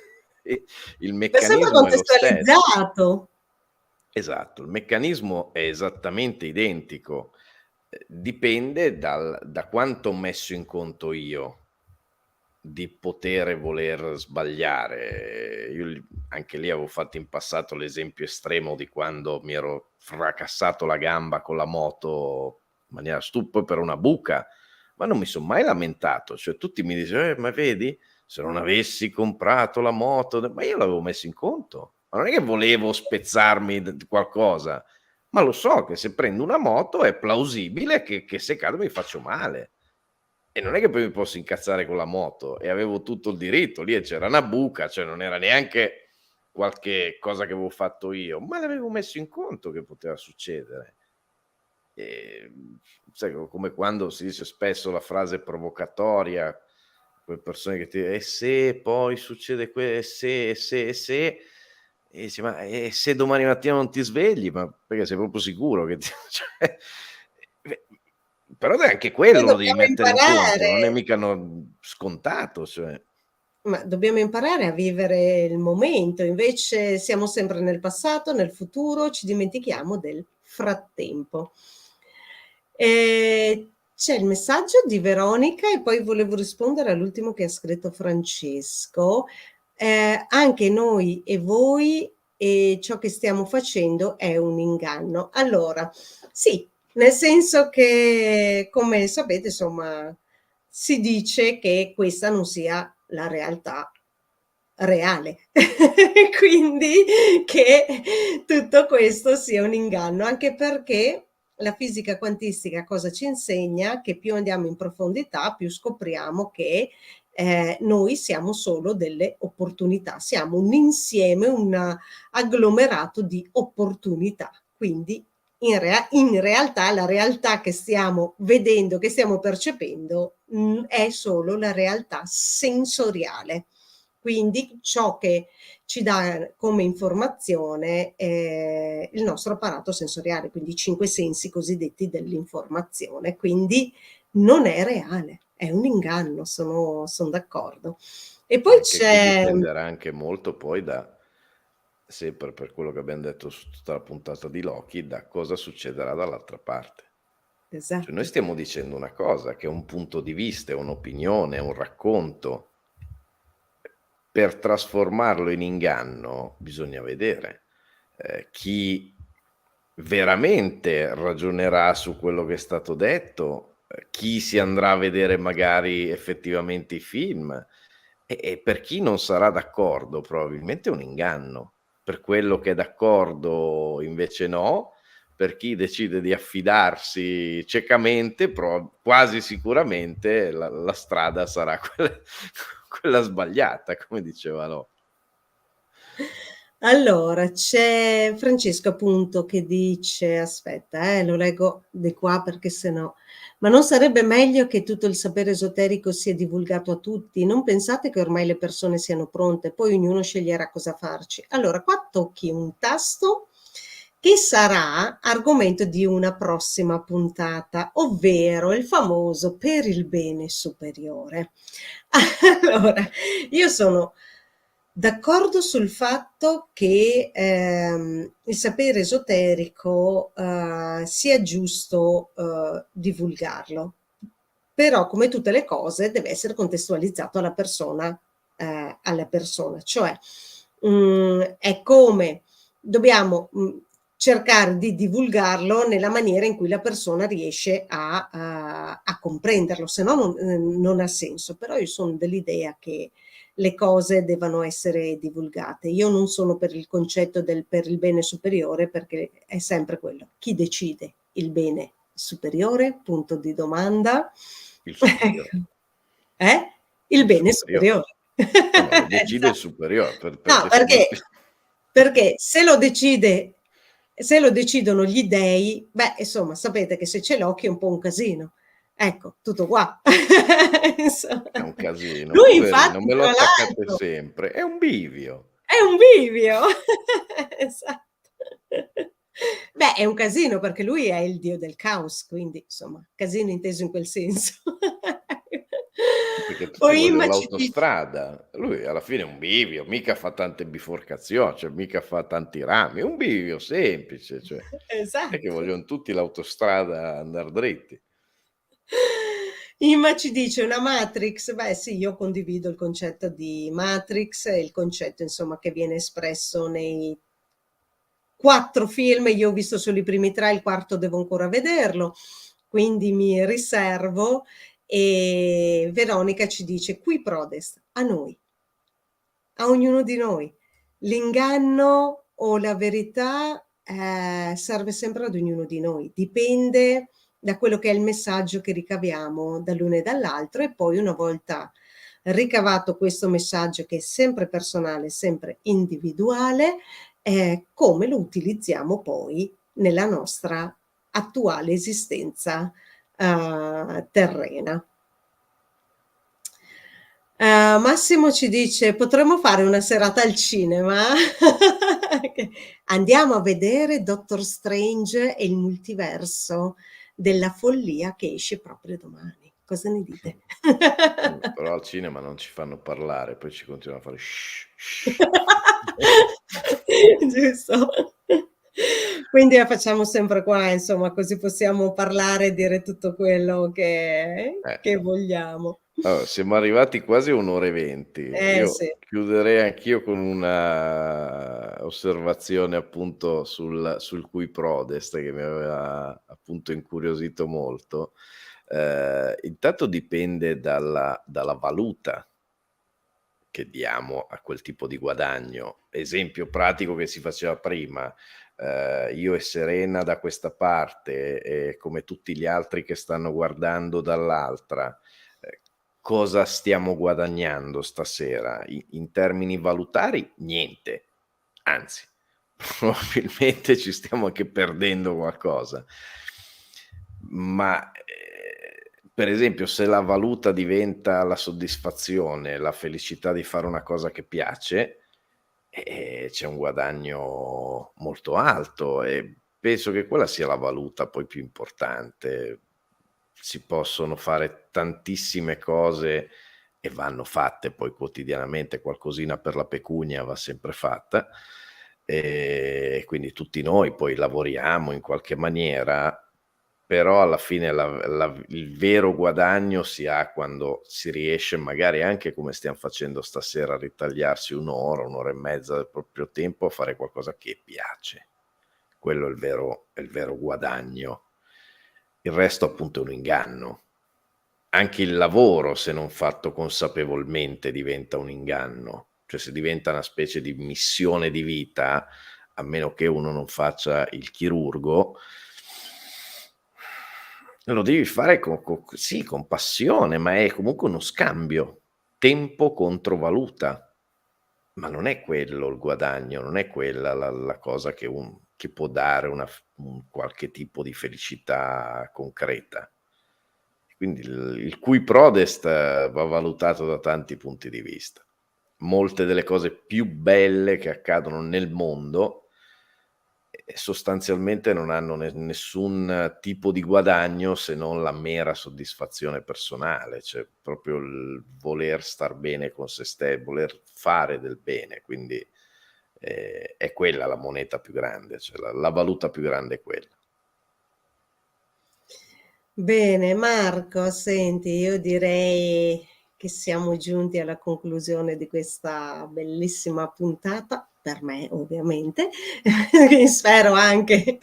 B: il
A: M'è sempre
B: meccanismo è lo stesso.
A: contestualizzato.
B: Esatto, il meccanismo è esattamente identico. Dipende da quanto ho messo in conto io di potere voler sbagliare. Io anche lì avevo fatto in passato l'esempio estremo di quando mi ero fracassato la gamba con la moto in maniera stupida per una buca, ma non mi sono mai lamentato. Cioè, tutti mi dicevano, ma vedi, se non avessi comprato la moto, ma io l'avevo messo in conto. Ma non è che volevo spezzarmi qualcosa, ma lo so che se prendo una moto è plausibile che se cado mi faccio male. E non è che poi mi posso incazzare con la moto, e avevo tutto il diritto, lì c'era una buca, cioè non era neanche qualche cosa che avevo fatto io, ma l'avevo messo in conto che poteva succedere. Sai, come quando si dice spesso la frase provocatoria, quelle persone che ti e se poi succede se, e dici: "Ma e se domani mattina non ti svegli?" Ma perché sei proprio sicuro che ti cioè, però anche
A: Poi
B: quello lo devi
A: dobbiamo
B: mettere in conto, non è
A: imparare.
B: mica scontato, cioè.
A: Ma dobbiamo imparare a vivere il momento, invece siamo sempre nel passato, nel futuro, ci dimentichiamo del frattempo. C'è il messaggio di Veronica e poi volevo rispondere all'ultimo che ha scritto Francesco. Anche noi e voi e ciò che stiamo facendo è un inganno. Allora, sì, nel senso che, come sapete, insomma, si dice che questa non sia la realtà reale. Quindi che tutto questo sia un inganno, anche perché la fisica quantistica cosa ci insegna? Che più andiamo in profondità, più scopriamo che noi siamo solo delle opportunità, siamo un insieme, un agglomerato di opportunità. Quindi in realtà la realtà che stiamo vedendo, che stiamo percependo, è solo la realtà sensoriale. Quindi ciò che ci dà come informazione il nostro apparato sensoriale, quindi i 5 sensi cosiddetti dell'informazione. Quindi non è reale, è un inganno, son d'accordo. E poi
B: Anche qui
A: c'è
B: dipenderà anche molto poi da sempre per quello che abbiam detto su tutta la puntata di Loki, da cosa succederà dall'altra parte. Cioè noi
A: esatto.
B: stiamo dicendo una cosa che è un punto di vista, è un'opinione, è un racconto. Per trasformarlo in inganno bisogna vedere, chi veramente ragionerà su quello che è stato detto, chi si andrà a vedere magari effettivamente i film, e per chi non sarà d'accordo probabilmente è un inganno. Per quello che è d'accordo invece no, per chi decide di affidarsi ciecamente quasi sicuramente la strada sarà quella sbagliata, come diceva Lo.
A: Allora, c'è Francesco appunto che dice aspetta lo leggo di qua perché se no ma non sarebbe meglio che tutto il sapere esoterico sia divulgato a tutti? Non pensate che ormai le persone siano pronte, poi ognuno sceglierà cosa farci. Allora, qua tocchi un tasto che sarà argomento di una prossima puntata, ovvero il famoso per il bene superiore. Allora, io sono d'accordo sul fatto che il sapere esoterico sia giusto divulgarlo, però come tutte le cose deve essere contestualizzato alla persona, cioè È come dobbiamo, cercare di divulgarlo nella maniera in cui la persona riesce a comprenderlo, se no non ha senso. Però io son dell'idea che le cose devono essere divulgate. Io non sono per il concetto del per il bene superiore, perché è sempre quello: chi decide il bene superiore? Punto di domanda.
B: Il superiore.
A: Ecco. Eh? Il
B: Il
A: bene
B: superiore.
A: superiore.
B: No, ma lo decide il
A: Esa
B: superiore per
A: No, perché
B: definizione.
A: perché se lo decidono gli dei, beh, insomma, sapete che se c'è l'occhio è un po' un casino. Ecco, tutto qua. Insomma.
B: È un casino,
A: Lui
B: poverino,
A: infatti
B: me lo
A: tra
B: attaccate
A: l'altro
B: sempre. È un bivio.
A: è un bivio. Esatto. Beh, è un casino perché lui è il dio del caos, quindi insomma, casino inteso in quel senso.
B: Perché tutti
A: Poi
B: vogliono
A: Imma ci dice
B: l'autostrada. Lui alla fine è un bivio, mica fa tante biforcazioni, cioè mica fa tanti rami, è un bivio semplice, cioè non è che
A: esatto.
B: vogliono tutti l'autostrada andar dritti.
A: Imma ci dice una Matrix, beh sì, io condivido il concetto di Matrix e il concetto insomma che viene espresso nei 4 film, io ho visto solo i primi 3, il quarto devo ancora vederlo, quindi mi riservo. E Veronica ci dice: "Qui prodest, a noi, a ognuno di noi. L'inganno o la verità, serve sempre ad ognuno di noi. Dipende da quello che è il messaggio che ricaviamo dall'uno e dall'altro e poi una volta ricavato questo messaggio che è sempre personale, sempre individuale, come lo utilizziamo poi nella nostra attuale esistenza, terrena. Massimo ci dice: "Potremmo fare una serata al cinema?" Che andiamo a vedere Doctor Strange e il multiverso della follia che esce proprio domani. Cosa ne dite?
B: Però al cinema non ci fanno parlare, poi ci continuano a fare "shh, shh".
A: Giusto. Quindi la facciamo sempre qua, insomma, così possiamo parlare e dire tutto quello
B: Eh.
A: che vogliamo.
B: Allora, siamo arrivati quasi a 1 ora e 20.
A: Eh
B: Io
A: sì.
B: chiuderei anch'io con una osservazione appunto sul cui prodest che mi aveva appunto incuriosito molto. Intanto dipende dalla valuta che diamo a quel tipo di guadagno. Esempio pratico che si faceva prima, io e Serena da questa parte e come tutti gli altri che stanno guardando dall'altra, ehm, cosa stiamo guadagnando stasera? In termini valutari niente, anzi probabilmente ci stiamo anche perdendo qualcosa. Ma, per esempio se la valuta diventa la soddisfazione, la felicità di fare una cosa che piace, c'è un guadagno molto alto e penso che quella sia la valuta poi più importante. Si possono fare tantissime cose e vanno fatte poi quotidianamente, qualcosina per la pecunia va sempre fatta, quindi tutti noi poi lavoriamo in qualche maniera, però alla fine il vero guadagno si ha quando si riesce magari anche come stiam facendo stasera a ritagliarsi 1 ora, 1 ora e mezza del proprio tempo a fare qualcosa che piace. Quello è il vero guadagno. Il resto appunto è un inganno. Anche il lavoro, se non fatto consapevolmente, diventa un inganno. Cioè se diventa una specie di missione di vita, a meno che uno non faccia il chirurgo, lo devi fare sì, con passione, ma è comunque uno scambio. Tempo contro valuta. Ma non è quello il guadagno, non è quella la cosa che può dare un qualche tipo di felicità concreta. Quindi il cui prodest va valutato da tanti punti di vista. Molte delle cose più belle che accadono nel mondo, sostanzialmente non hanno nessun tipo di guadagno se non la mera soddisfazione personale, cioè proprio il voler star bene con se voler fare del bene, quindi, è quella la moneta più grande, cioè la valuta più grande è quella.
A: Bene, Marco, senti, io direi che siamo giunti alla conclusione di questa bellissima puntata, per me ovviamente, e spero anche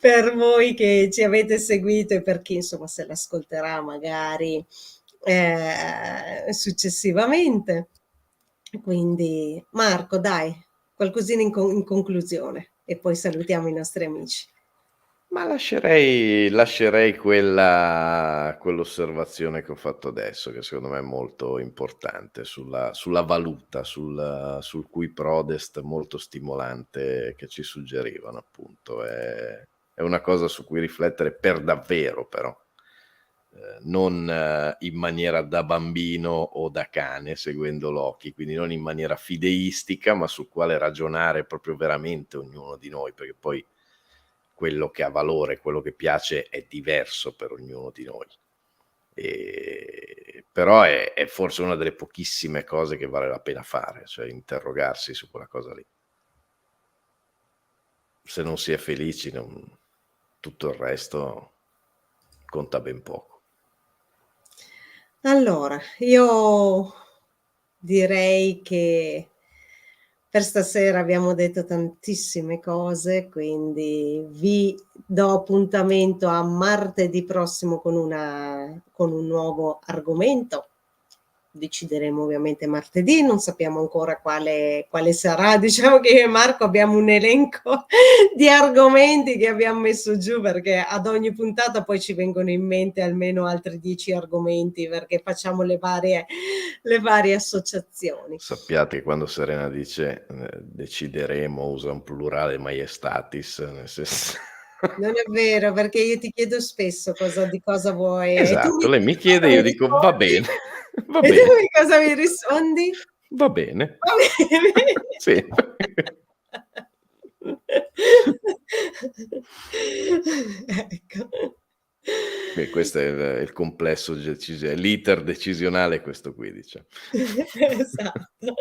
A: per voi che ci avete seguito e per chi insomma se l'ascolterà magari successivamente. Quindi Marco, dai, qualcosina in conclusione e poi salutiamo i nostri amici.
B: Ma lascerei quell'osservazione che ho fatto adesso, che secondo me è molto importante, sulla valuta, sul cui prodest molto stimolante che ci suggerivano, appunto. È una cosa su cui riflettere per davvero, però. Non in maniera da bambino o da cane seguendo Loki, quindi non in maniera fideistica, ma sul quale ragionare proprio veramente ognuno di noi, perché poi quello che ha valore, quello che piace è diverso per ognuno di noi. Però è forse una delle pochissime cose che vale la pena fare, cioè interrogarsi su quella cosa lì. Se non si è felici, tutto il resto conta ben poco.
A: Allora, io direi che per stasera abbiamo detto tantissime cose, quindi vi do appuntamento a martedì prossimo con un nuovo argomento. Decideremo ovviamente martedì, non sappiamo ancora quale sarà. Diciamo che io e Marco abbiamo un elenco di argomenti che abbiamo messo giù, perché ad ogni puntata poi ci vengono in mente almeno altri 10 argomenti, perché facciamo le varie associazioni.
B: Sappiate che quando Serena dice decideremo, usa un plurale maiestatis, nel senso...
A: Non è vero, perché io ti chiedo spesso di cosa vuoi e tu
B: Esatto, lei mi chiede,
A: cosa mi
B: io dico va
A: rispondi?
B: bene, va
A: E tu
B: bene,
A: cosa mi rispondi?
B: va bene.
A: Va bene.
B: Sì.
A: Ecco.
B: E questo è il complesso l'iter decisionale è questo qui, diciamo.
A: Esatto.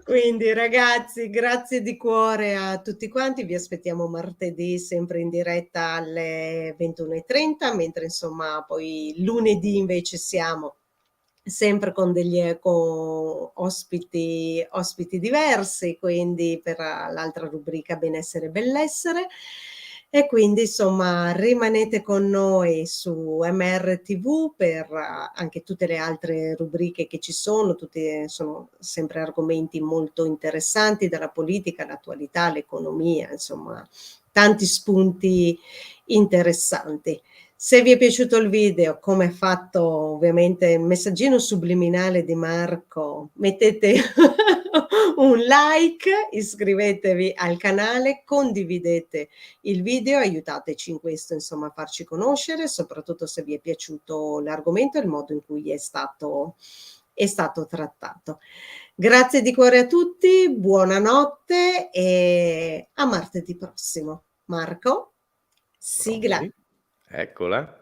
A: Quindi ragazzi, grazie di cuore a tutti quanti, vi aspettiamo martedì sempre in diretta alle 21:30, mentre insomma poi lunedì invece siamo sempre con ospiti diversi, quindi per l'altra rubrica benessere e bellessere. E quindi insomma rimanete con noi su MRTV per anche tutte le altre rubriche che ci sono, sono sempre argomenti molto interessanti, dalla politica all'attualità, all'economia, insomma tanti spunti interessanti. Se vi è piaciuto il video, come ha fatto ovviamente il messaggino subliminale di Marco, mettete un like, iscrivetevi al canale, condividete il video, aiutateci in questo, insomma, a farci conoscere, soprattutto se vi è piaciuto l'argomento e il modo in cui è stato trattato. Grazie di cuore a tutti, buonanotte e a martedì prossimo. Marco, sigla.
B: Eccola.